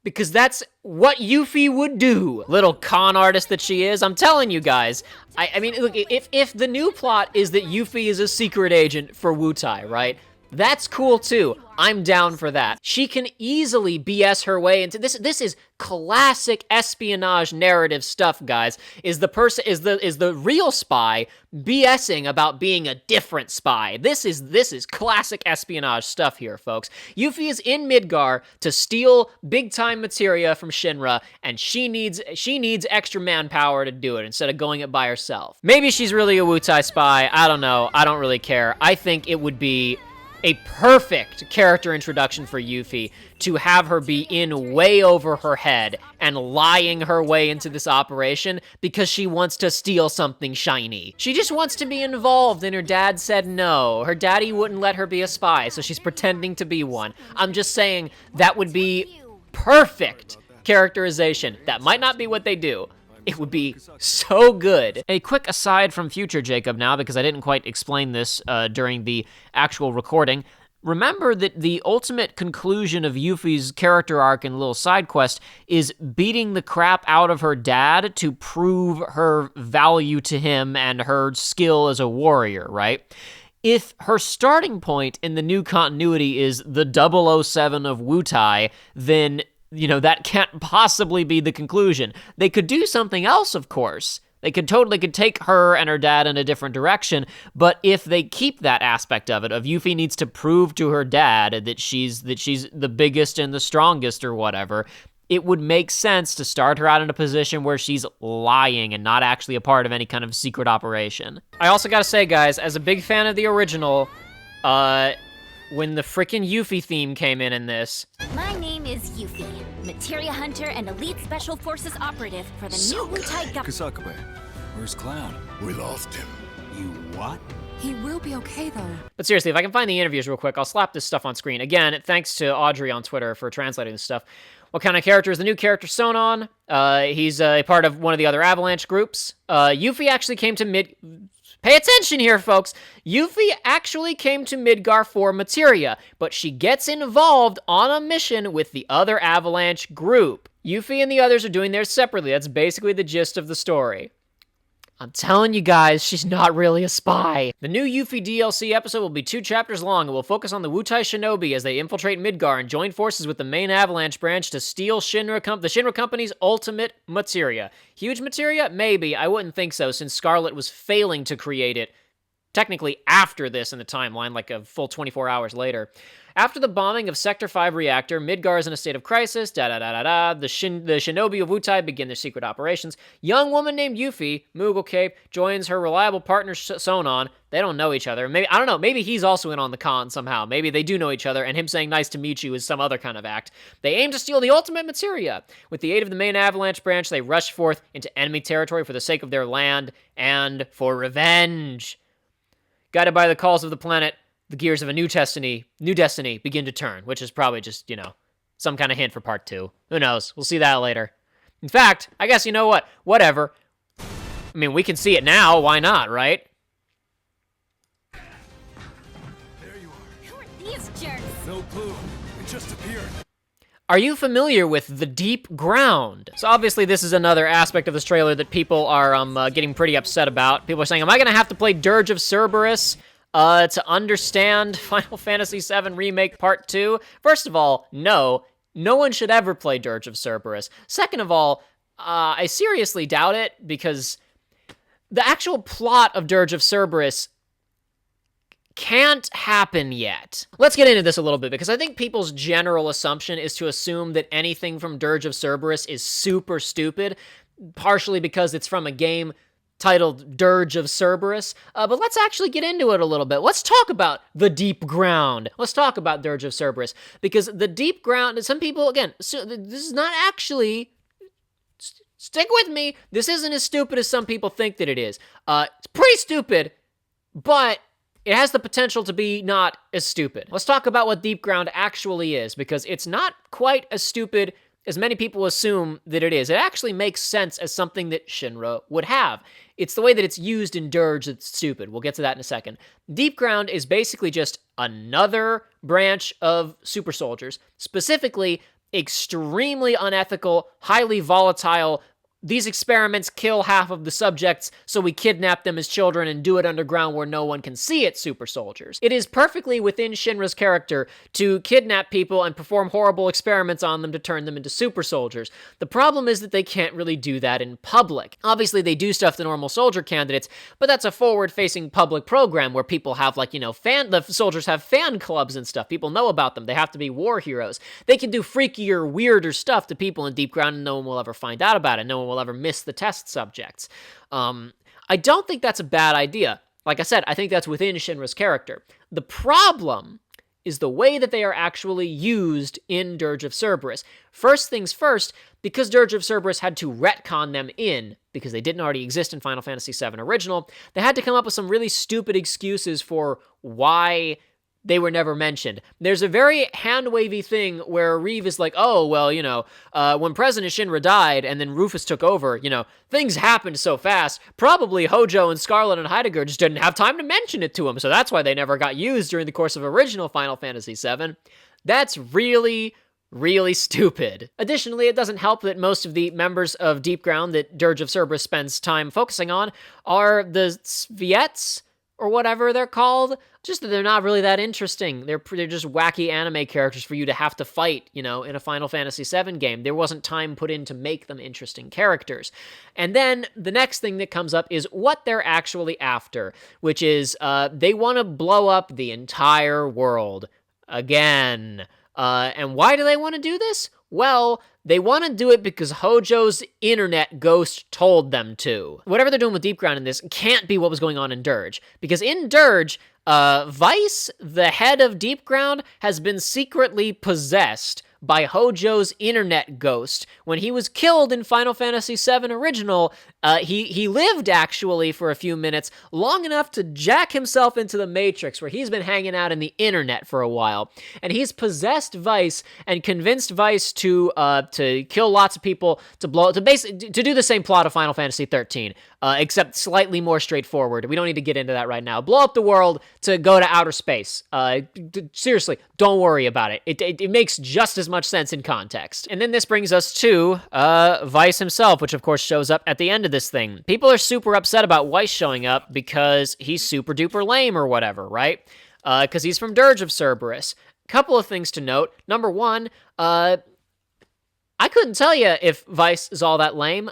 Because that's what Yuffie would do. Little con artist that she is. I'm telling you guys. I mean, look, if the new plot is that Yuffie is a secret agent for Wutai, right? That's cool too. I'm down for that. She can easily BS her way into this. This is classic espionage narrative stuff, guys. Is the real spy BSing about being a different spy? This is classic espionage stuff here, folks. Yuffie is in Midgar to steal big time materia from Shinra, and she needs extra manpower to do it instead of going it by herself. Maybe she's really a Wutai spy. I don't know. I don't really care. I think it would be a perfect character introduction for Yuffie to have her be in way over her head and lying her way into this operation because she wants to steal something shiny. She just wants to be involved and her dad said no. Her daddy wouldn't let her be a spy, so she's pretending to be one. I'm just saying that would be perfect characterization. That might not be what they do. It would be so good. A quick aside from future Jacob now, because I didn't quite explain this during the actual recording. Remember that the ultimate conclusion of Yuffie's character arc and little side quest is beating the crap out of her dad to prove her value to him and her skill as a warrior, right? If her starting point in the new continuity is the 007 of Wutai, then, that can't possibly be the conclusion. They could do something else, of course. They could take her and her dad in a different direction, but if they keep that aspect of it, of Yuffie needs to prove to her dad that she's the biggest and the strongest or whatever, it would make sense to start her out in a position where she's lying and not actually a part of any kind of secret operation. I also gotta say, guys, as a big fan of the original, when the frickin' Yuffie theme came in this... My name is Yuffie, Materia Hunter and Elite Special Forces operative for the new Wutai government. Kasakabe, where's Clown? We lost him. You what? He will be okay, though. But seriously, if I can find the interviews real quick, I'll slap this stuff on screen. Again, thanks to Audrey on Twitter for translating this stuff. What kind of character is the new character Sonon? He's a part of one of the other Avalanche groups. Yuffie actually came to Pay attention here, folks. Yuffie actually came to Midgar for materia, but she gets involved on a mission with the other Avalanche group. Yuffie and the others are doing theirs separately. That's basically the gist of the story. I'm telling you guys, she's not really a spy. The new Yuffie DLC episode will be 2 chapters long and will focus on the Wutai Shinobi as they infiltrate Midgar and join forces with the main Avalanche branch to steal the Shinra Company's ultimate materia. Huge materia? Maybe. I wouldn't think so, since Scarlet was failing to create it, technically after this in the timeline, like a full 24 hours later. After the bombing of Sector 5 reactor, Midgar is in a state of crisis, The Shinobi of Wutai begin their secret operations. Young woman named Yuffie, Moogle Cape, joins her reliable partner Sonon. They don't know each other. Maybe, I don't know, maybe he's also in on the con somehow. Maybe they do know each other, and him saying nice to meet you is some other kind of act. They aim to steal the ultimate materia. With the aid of the main Avalanche branch, they rush forth into enemy territory for the sake of their land and for revenge. Guided by the calls of the planet, the gears of a new destiny begin to turn, which is probably just, some kind of hint for part 2. Who knows? We'll see that later. In fact, I guess you know what? Whatever. I mean, we can see it now. Why not, right? There you are. Who are these jerks? No clue. It just appeared. Are you familiar with the Deepground? So obviously this is another aspect of this trailer that people are getting pretty upset about. People are saying, am I going to have to play Dirge of Cerberus to understand Final Fantasy VII Remake Part 2? First of all, no one should ever play Dirge of Cerberus. Second of all, I seriously doubt it, because the actual plot of Dirge of Cerberus can't happen yet. Let's get into this a little bit, because I think people's general assumption is to assume that anything from Dirge of Cerberus is super stupid, partially because it's from a game titled Dirge of Cerberus, but let's actually get into it a little bit. Let's talk about the Deepground. Let's talk about Dirge of Cerberus, because the Deepground, some people, again, this is not actually, stick with me, this isn't as stupid as some people think that it is. It's pretty stupid, but it has the potential to be not as stupid. Let's talk about what Deepground actually is, because it's not quite as stupid as many people assume that it is. It actually makes sense as something that Shinra would have. It's the way that it's used in Dirge that's stupid. We'll get to that in a second. Deepground is basically just another branch of super soldiers, specifically extremely unethical, highly volatile. These experiments kill half of the subjects, so we kidnap them as children and do it underground where no one can see it, super soldiers. It is perfectly within Shinra's character to kidnap people and perform horrible experiments on them to turn them into super soldiers. The problem is that they can't really do that in public. Obviously, they do stuff to normal soldier candidates, but that's a forward-facing public program where people have, the soldiers have fan clubs and stuff. People know about them. They have to be war heroes. They can do freakier, weirder stuff to people in Deepground, and no one will ever find out about it. No one will ever miss the test subjects. I don't think that's a bad idea. Like I said, I think that's within Shinra's character. The problem is the way that they are actually used in Dirge of Cerberus. First things first, because Dirge of Cerberus had to retcon them in, because they didn't already exist in Final Fantasy VII Original, they had to come up with some really stupid excuses for why they were never mentioned. There's a very hand-wavy thing where Reeve is like, oh, well, you know, when President Shinra died and then Rufus took over, you know, things happened so fast. Probably Hojo and Scarlet and Heidegger just didn't have time to mention it to him, so that's why they never got used during the course of original Final Fantasy VII. That's really stupid. Additionally, it doesn't help that most of the members of Deepground that Dirge of Cerberus spends time focusing on are the Sviets, or whatever they're called. Just that they're not really that interesting. They're just wacky anime characters for you to have to fight, you know, in a Final Fantasy VII game. There wasn't time put in to make them interesting characters. And then the next thing that comes up is what they're actually after, which is they want to blow up the entire world again. And why do they want to do this? Well, they want to do it because Hojo's internet ghost told them to. Whatever they're doing with Deepground in this can't be what was going on in Dirge. Because in Dirge, Weiss, the head of Deepground, has been secretly possessed by Hojo's internet ghost. When he was killed in Final Fantasy VII Original, he lived actually for a few minutes, long enough to jack himself into the Matrix, where he's been hanging out in the internet for a while. And he's possessed Weiss and convinced Weiss to kill lots of people, to do the same plot of Final Fantasy XIII, except slightly more straightforward. We don't need to get into that right now. Blow up the world to go to outer space. Seriously, don't worry about it. It makes just as much sense in context. And then this brings us to Weiss himself, which of course shows up at the end of this thing. People are super upset about Weiss showing up because he's super duper lame or whatever, right? Because he's from Dirge of Cerberus. Couple of things to note. Number one, I couldn't tell you if Weiss is all that lame,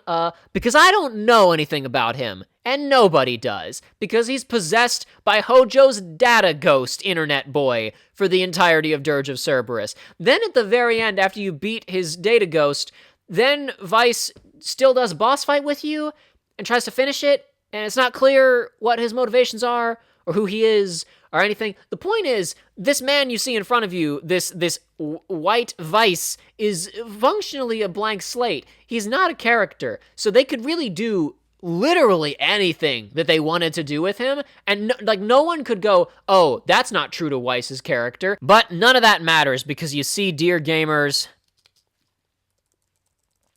because I don't know anything about him. And nobody does, because he's possessed by Hojo's data ghost internet boy for the entirety of Dirge of Cerberus. Then at the very end, after you beat his data ghost, then Weiss still does boss fight with you and tries to finish it, and it's not clear what his motivations are or who he is or anything. The point is, this man you see in front of you, this white Weiss, is functionally a blank slate. He's not a character, so they could really do literally anything that they wanted to do with him, and no one could go, oh, that's not true to Weiss's character. But none of that matters, because you see, dear gamers,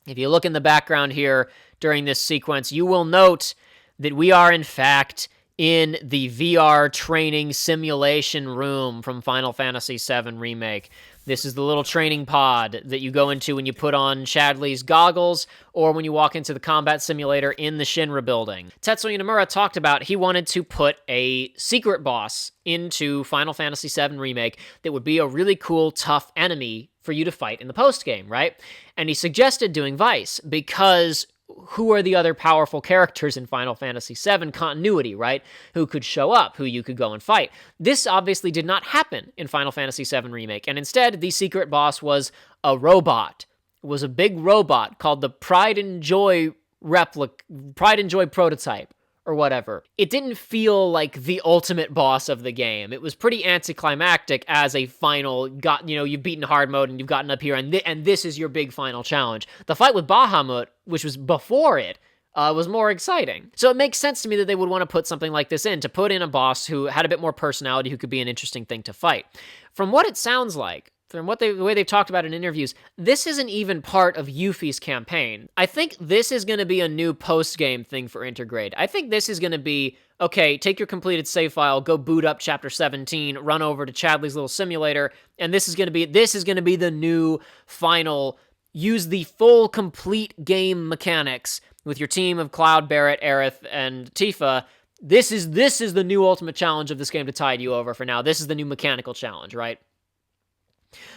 if you look in the background here during this sequence, you will note that we are in fact in the VR training simulation room from Final Fantasy VII Remake. This is the little training pod that you go into when you put on Chadley's goggles or when you walk into the combat simulator in the Shinra building. Tetsuya Nomura talked about he wanted to put a secret boss into Final Fantasy VII Remake that would be a really cool, tough enemy for you to fight in the post-game, right? And he suggested doing Weiss because who are the other powerful characters in Final Fantasy VII continuity, right? Who could show up, who you could go and fight. This obviously did not happen in Final Fantasy VII Remake, and instead, the secret boss was a robot. It was a big robot called the Pride and Joy prototype, or whatever. It didn't feel like the ultimate boss of the game. It was pretty anticlimactic as a final, you've beaten hard mode and you've gotten up here, and this is your big final challenge. The fight with Bahamut, which was before it, was more exciting. So it makes sense to me that they would want to put something like this in, to put in a boss who had a bit more personality, who could be an interesting thing to fight. From what it sounds like, from the way they've talked about in interviews, this isn't even part of Yuffie's campaign. I think this is going to be a new post-game thing for Intergrade. I think this is going to be, okay, take your completed save file, go boot up Chapter 17, run over to Chadley's little simulator, and this is going to be the new final, use the full, complete game mechanics with your team of Cloud, Barrett, Aerith, and Tifa. This is the new ultimate challenge of this game to tide you over for now. This is the new mechanical challenge, right?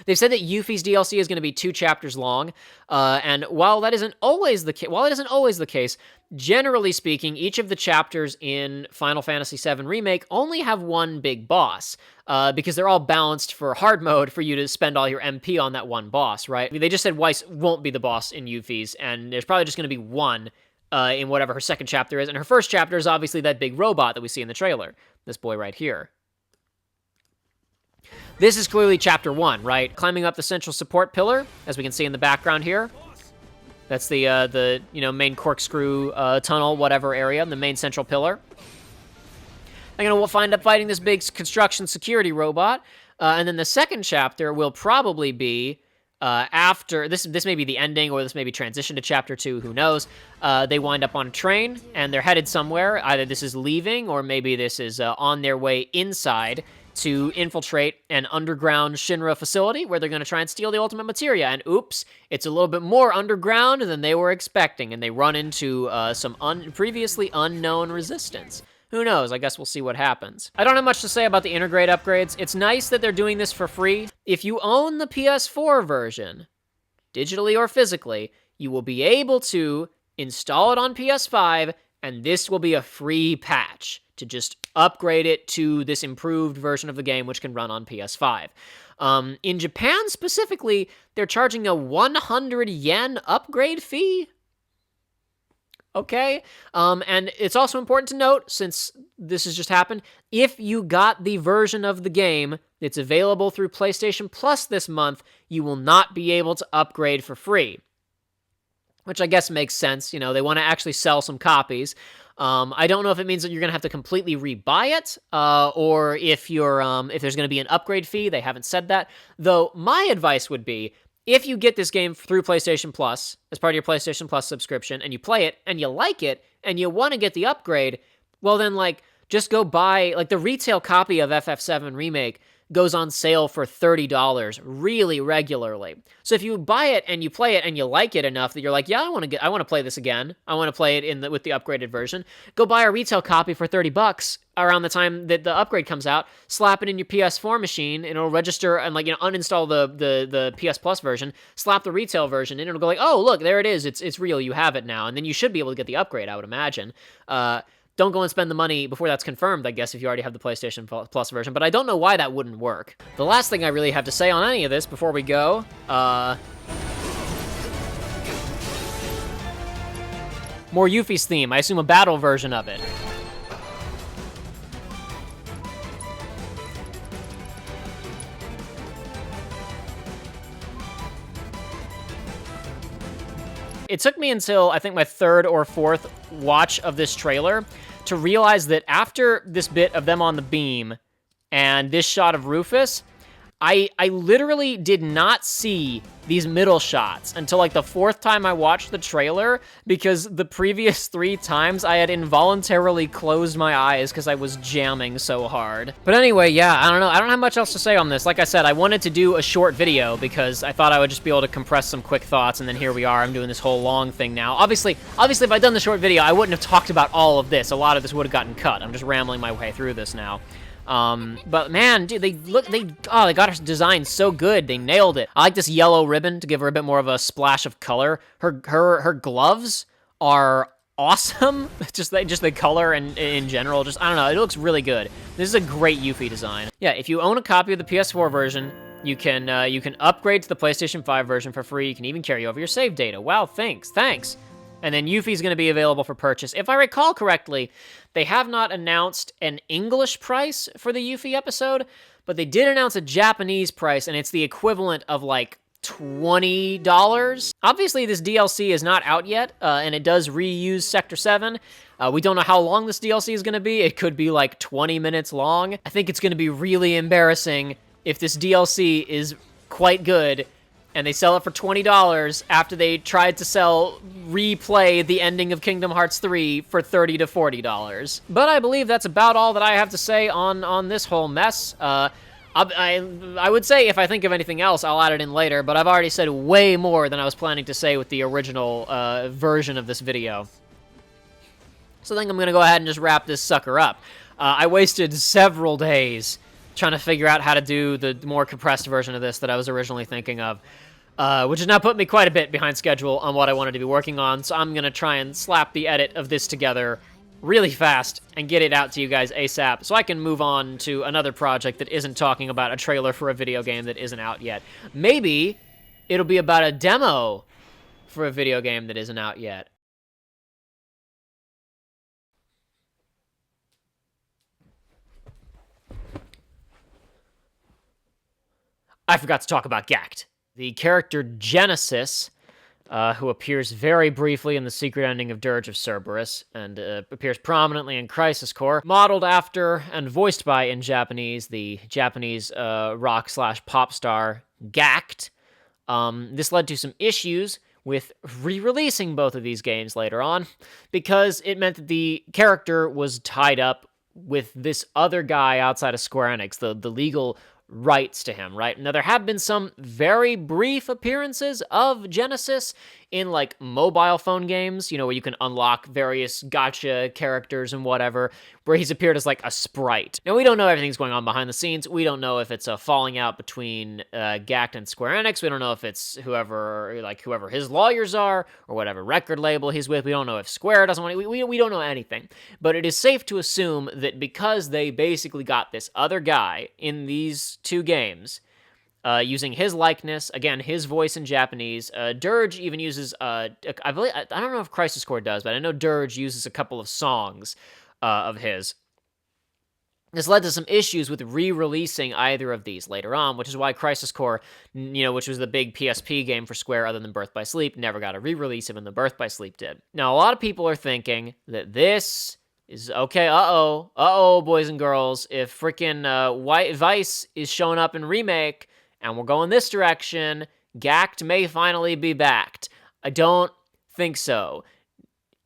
They've said that Yuffie's DLC is going to be 2 chapters long, and while that isn't always the case, generally speaking, each of the chapters in Final Fantasy VII Remake only have one big boss, because they're all balanced for hard mode for you to spend all your MP on that one boss, right? I mean, they just said Weiss won't be the boss in Yuffie's, and there's probably just going to be one in whatever her second chapter is, and her first chapter is obviously that big robot that we see in the trailer, this boy right here. This is clearly Chapter 1, right? Climbing up the central support pillar, as we can see in the background here. That's the main corkscrew tunnel, whatever area, the main central pillar. They're gonna find up fighting this big construction security robot. And then the second chapter will probably be after this may be the ending, or this may be transition to chapter 2, who knows. They wind up on a train and they're headed somewhere. Either this is leaving, or maybe this is on their way inside to infiltrate an underground Shinra facility where they're going to try and steal the ultimate materia. And oops, it's a little bit more underground than they were expecting, and they run into some previously unknown resistance. Who knows? I guess we'll see what happens. I don't have much to say about the Intergrade upgrades. It's nice that they're doing this for free. If you own the PS4 version, digitally or physically, you will be able to install it on PS5, and this will be a free patch to just upgrade it to this improved version of the game, which can run on PS5. In Japan specifically, they're charging a 100 yen upgrade fee. Okay, and it's also important to note, since this has just happened, if you got the version of the game that's available through PlayStation Plus this month, you will not be able to upgrade for free. Which I guess makes sense. You know, they want to actually sell some copies. I don't know if it means that you're going to have to completely rebuy it, or if there's going to be an upgrade fee. They haven't said that. Though my advice would be, if you get this game through PlayStation Plus, as part of your PlayStation Plus subscription, and you play it, and you like it, and you want to get the upgrade, well then, like, just go buy, like, the retail copy of FF7 Remake goes on sale for $30 really regularly. So if you buy it and you play it and you like it enough that you're like, yeah, I want to play this again. I want to play it with the upgraded version. Go buy a retail copy for $30 around the time that the upgrade comes out. Slap it in your PS4 machine, and it'll register and, like, you know, uninstall the PS Plus version. Slap the retail version, and it'll go like, oh, look, there it is. It's real. You have it now, and then you should be able to get the upgrade, I would imagine. Don't go and spend the money before that's confirmed, I guess, if you already have the PlayStation Plus version, but I don't know why that wouldn't work. The last thing I really have to say on any of this before we go, more Yuffie's theme. I assume a battle version of it. It took me until, I think, my third or fourth watch of this trailer to realize that after this bit of them on the beam and this shot of Rufus, I literally did not see these middle shots until, like, the fourth time I watched the trailer, because the previous 3 times I had involuntarily closed my eyes because I was jamming so hard. But anyway, yeah, I don't know. I don't have much else to say on this. Like I said, I wanted to do a short video because I thought I would just be able to compress some quick thoughts, and then here we are. I'm doing this whole long thing now. Obviously, if I'd done the short video, I wouldn't have talked about all of this. A lot of this would have gotten cut. I'm just rambling my way through this now. But man, dude, they got her design so good. They nailed it. I like this yellow ribbon to give her a bit more of a splash of color. Her gloves are awesome. just the color and in general, just, I don't know, it looks really good. This is a great Yuffie design. Yeah, if you own a copy of the PS4 version, you can upgrade to the PlayStation 5 version for free. You can even carry over your save data. Wow, thanks. And then Yuffie's going to be available for purchase. If I recall correctly, they have not announced an English price for the Yuffie episode, but they did announce a Japanese price, and it's the equivalent of, like, $20. Obviously, this DLC is not out yet, and it does reuse Sector 7. We don't know how long this DLC is going to be. It could be, like, 20 minutes long. I think it's going to be really embarrassing if this DLC is quite good and they sell it for $20 after they tried to replay the ending of Kingdom Hearts 3 for $30 to $40. But I believe that's about all that I have to say on this whole mess. I would say if I think of anything else, I'll add it in later, but I've already said way more than I was planning to say with the original version of this video. So I think I'm going to go ahead and just wrap this sucker up. I wasted several days trying to figure out how to do the more compressed version of this that I was originally thinking of, which has now put me quite a bit behind schedule on what I wanted to be working on, so I'm going to try and slap the edit of this together really fast and get it out to you guys ASAP so I can move on to another project that isn't talking about a trailer for a video game that isn't out yet. Maybe it'll be about a demo for a video game that isn't out yet. I forgot to talk about Gact. The character Genesis who appears very briefly in the secret ending of Dirge of Cerberus, and appears prominently in Crisis Core, modeled after and voiced by, in Japanese, the Japanese rock/pop star Gact. This led to some issues with re-releasing both of these games later on, because it meant that the character was tied up with this other guy outside of Square Enix, the legal rights to him, right? Now, there have been some very brief appearances of Genesis in, like, mobile phone games, where you can unlock various gacha characters and whatever, where he's appeared as, like, a sprite. Now, we don't know everything's going on behind the scenes. We don't know if it's a falling out between Gact and Square Enix. We don't know if it's whoever his lawyers are, or whatever record label he's with. We don't know if Square doesn't want to. We don't know anything. But it is safe to assume that because they basically got this other guy in these two games, using his likeness, again, his voice in Japanese. Dirge even uses, I don't know if Crisis Core does, but I know Dirge uses a couple of songs of his. This led to some issues with re-releasing either of these later on, which is why Crisis Core, which was the big PSP game for Square other than Birth by Sleep, never got a re-release, even though Birth by Sleep did. Now, a lot of people are thinking that this is okay. Boys and girls, if freaking Weiss is showing up in Remake and we're going this direction, Gact may finally be backed. I don't think so.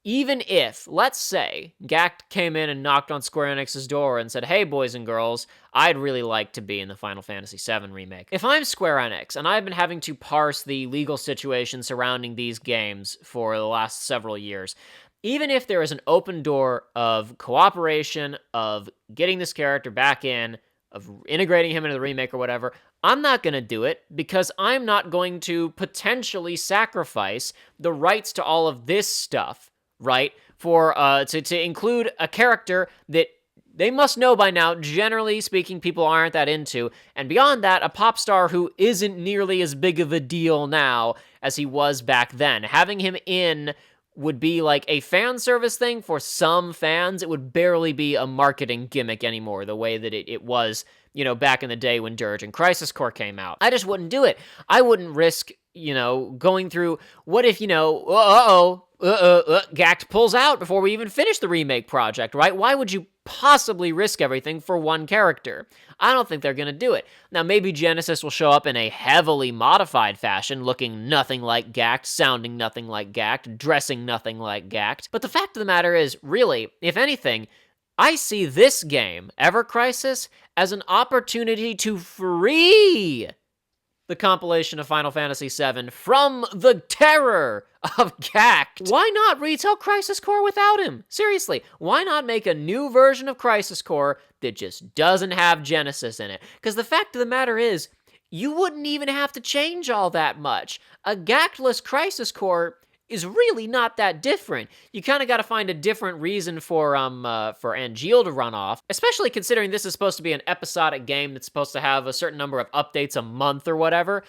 Even if, let's say, Gact came in and knocked on Square Enix's door and said, hey, boys and girls, I'd really like to be in the Final Fantasy VII Remake. If I'm Square Enix, and I've been having to parse the legal situation surrounding these games for the last several years, even if there is an open door of cooperation, of getting this character back in, of integrating him into the remake or whatever, I'm not going to do it because I'm not going to potentially sacrifice the rights to all of this stuff, right? For to include a character that they must know by now, generally speaking, people aren't that into. And beyond that, a pop star who isn't nearly as big of a deal now as he was back then. Having him in would be like a fan service thing for some fans. It would barely be a marketing gimmick anymore, the way that it was, back in the day when Dirge and Crisis Core came out. I just wouldn't do it. I wouldn't risk, going through, what if, Gact pulls out before we even finish the remake project, right? Why would you possibly risk everything for one character? I don't think they're going to do it. Now, maybe Genesis will show up in a heavily modified fashion, looking nothing like Gact, sounding nothing like Gact, dressing nothing like Gact. But the fact of the matter is, really, if anything, I see this game, Ever Crisis, as an opportunity to free the compilation of Final Fantasy VII from the terror of Gact. Why not retell Crisis Core without him? Seriously, why not make a new version of Crisis Core that just doesn't have Genesis in it? Because the fact of the matter is, you wouldn't even have to change all that much. A Gactless Crisis Core is really not that different. You kind of got to find a different reason for Angeal to run off, especially considering this is supposed to be an episodic game that's supposed to have a certain number of updates a month or whatever.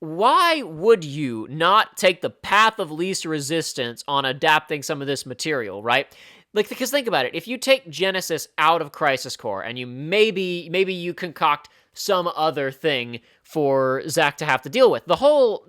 Why would you not take the path of least resistance on adapting some of this material, right? Because think about it. If you take Genesis out of Crisis Core and you maybe you concoct some other thing for Zack to have to deal with, the whole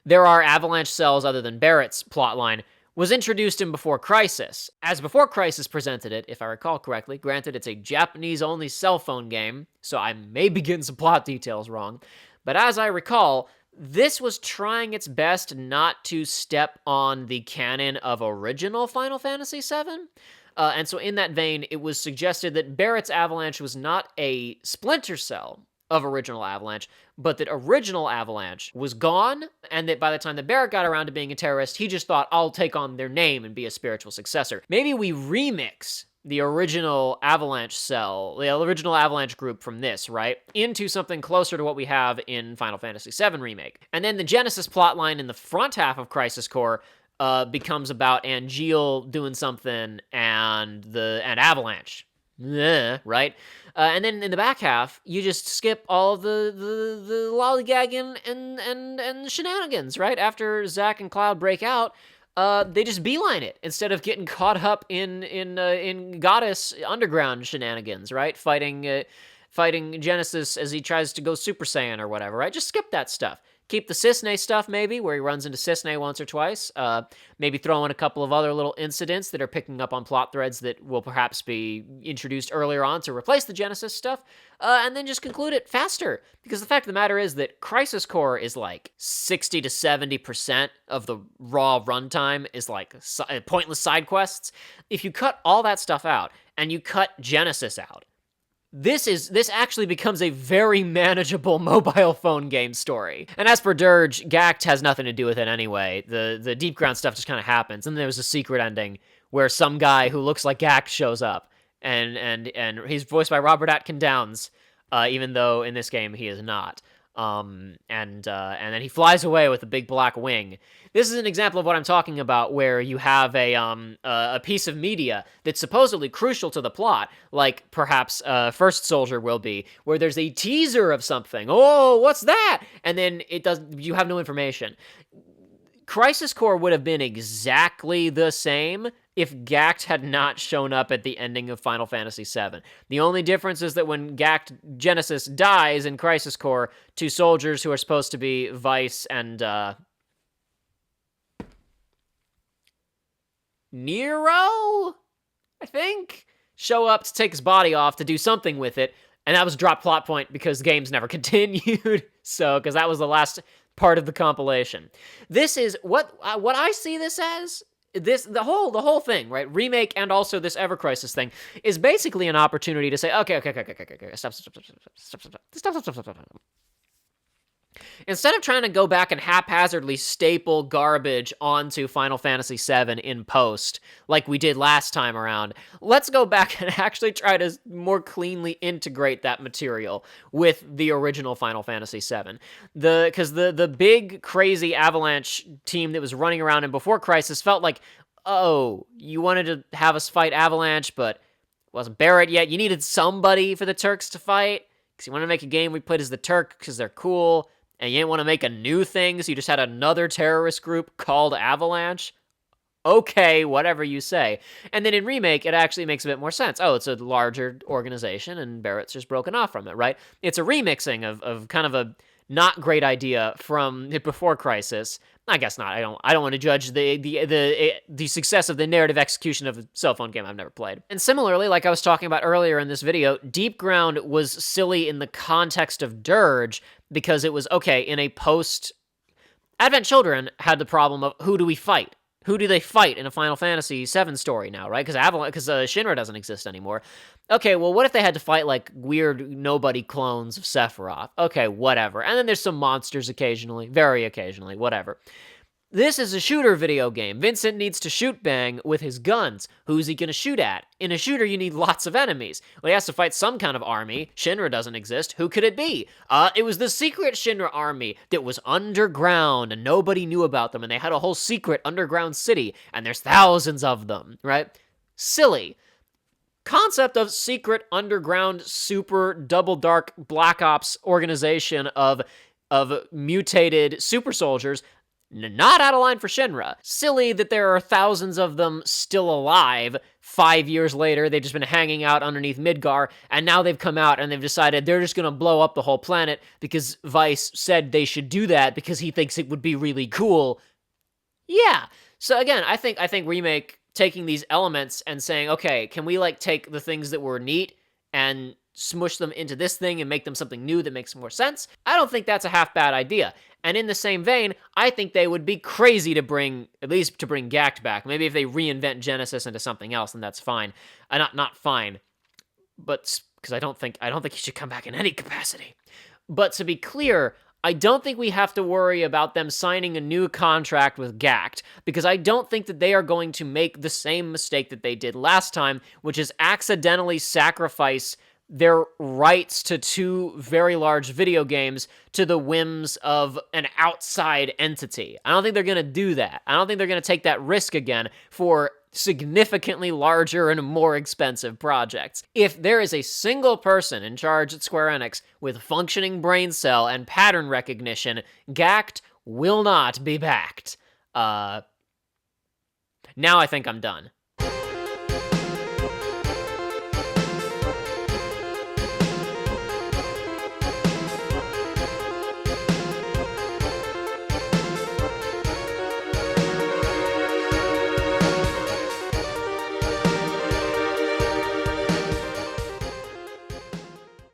there are Avalanche cells other than Barrett's plotline was introduced in Before Crisis. As Before Crisis presented it, if I recall correctly, granted it's a Japanese-only cell phone game, so I may be getting some plot details wrong, but as I recall, this was trying its best not to step on the canon of original Final Fantasy VII. And so in that vein, it was suggested that Barrett's Avalanche was not a splinter cell of original Avalanche, but that original Avalanche was gone, and that by the time that Barrett got around to being a terrorist, he just thought, I'll take on their name and be a spiritual successor. Maybe we remix the original Avalanche cell, the original Avalanche group from this, right, into something closer to what we have in Final Fantasy VII Remake. And then the Genesis plotline in the front half of Crisis Core becomes about Angeal doing something and Avalanche. Right? And then in the back half, you just skip all of the lollygagging and shenanigans, right? After Zack and Cloud break out, they just beeline it instead of getting caught up in Goddess Underground shenanigans, right? Fighting fighting Genesis as he tries to go Super Saiyan or whatever, right? Just skip that stuff. Keep the Cisne stuff, maybe, where he runs into Cisne once or twice. Maybe throw in a couple of other little incidents that are picking up on plot threads that will perhaps be introduced earlier on to replace the Genesis stuff. And then just conclude it faster. Because the fact of the matter is that Crisis Core is like 60 to 70% of the raw runtime is like pointless side quests. If you cut all that stuff out and you cut Genesis out, this actually becomes a very manageable mobile phone game story. And as for Dirge, Gact has nothing to do with it anyway. The Deepground stuff just kind of happens. And there's a secret ending where some guy who looks like Gact shows up, and he's voiced by Robert Atkin Downes, even though in this game he is not. And then he flies away with a big black wing. This is an example of what I'm talking about, where you have a piece of media that's supposedly crucial to the plot, like perhaps First Soldier will be, where there's a teaser of something. Oh, what's that? And then you have no information. Crisis Core would have been exactly the same if Gact had not shown up at the ending of Final Fantasy VII. The only difference is that when Genesis dies in Crisis Core, two soldiers who are supposed to be Weiss and Nero, I think, show up to take his body off to do something with it, and that was a drop plot point because the game's never continued. So, because that was the last part of the compilation. This is what I see this as. The whole thing, right? Remake and also this Ever Crisis thing is basically an opportunity to say, okay, stop. Instead of trying to go back and haphazardly staple garbage onto Final Fantasy VII in post, like we did last time around, let's go back and actually try to more cleanly integrate that material with the original Final Fantasy VII. Because the big, crazy Avalanche team that was running around in Before Crisis felt like, oh, you wanted to have us fight Avalanche, but it wasn't Barrett yet. You needed somebody for the Turks to fight, because you want to make a game we played as the Turk because they're cool, and you didn't want to make a new thing, so you just had another terrorist group called Avalanche. Okay, whatever you say. And then in Remake, it actually makes a bit more sense. Oh, it's a larger organization, and Barrett's just broken off from it, right? It's a remixing of kind of a not great idea from Before Crisis. I guess not. I don't want to judge the success of the narrative execution of a cell phone game I've never played. And similarly, like I was talking about earlier in this video, Deepground was silly in the context of Dirge because it was, okay, in a post... Advent Children had the problem of, who do we fight? Who do they fight in a Final Fantasy VII story now, right? Because Shinra doesn't exist anymore. Okay, well, what if they had to fight, like, weird nobody clones of Sephiroth? Okay, whatever. And then there's some monsters occasionally, very occasionally, whatever. This is a shooter video game. Vincent needs to shoot bang with his guns. Who's he gonna shoot at? In a shooter, you need lots of enemies. Well, he has to fight some kind of army. Shinra doesn't exist. Who could it be? It was the secret Shinra army that was underground, and nobody knew about them, and they had a whole secret underground city, and there's thousands of them, right? Silly. Concept of secret underground super double dark black ops organization of mutated super soldiers. Not out of line for Shinra. Silly that there are thousands of them still alive. 5 years later, they've just been hanging out underneath Midgar, and now they've come out and they've decided they're just gonna blow up the whole planet because Weiss said they should do that because he thinks it would be really cool. Yeah. So again, I think Remake taking these elements and saying, okay, can we like take the things that were neat and smush them into this thing and make them something new that makes more sense? I don't think that's a half bad idea. And in the same vein, I think they would be crazy to bring Gact back. Maybe if they reinvent Genesis into something else, then that's fine. Not fine, but because I don't think he should come back in any capacity. But to be clear, I don't think we have to worry about them signing a new contract with Gact, because I don't think that they are going to make the same mistake that they did last time, which is accidentally sacrifice their rights to two very large video games to the whims of an outside entity. I don't think they're going to do that. I don't think they're going to take that risk again for significantly larger and more expensive projects. If there is a single person in charge at Square Enix with functioning brain cell and pattern recognition, Gact will not be backed. Now I think I'm done.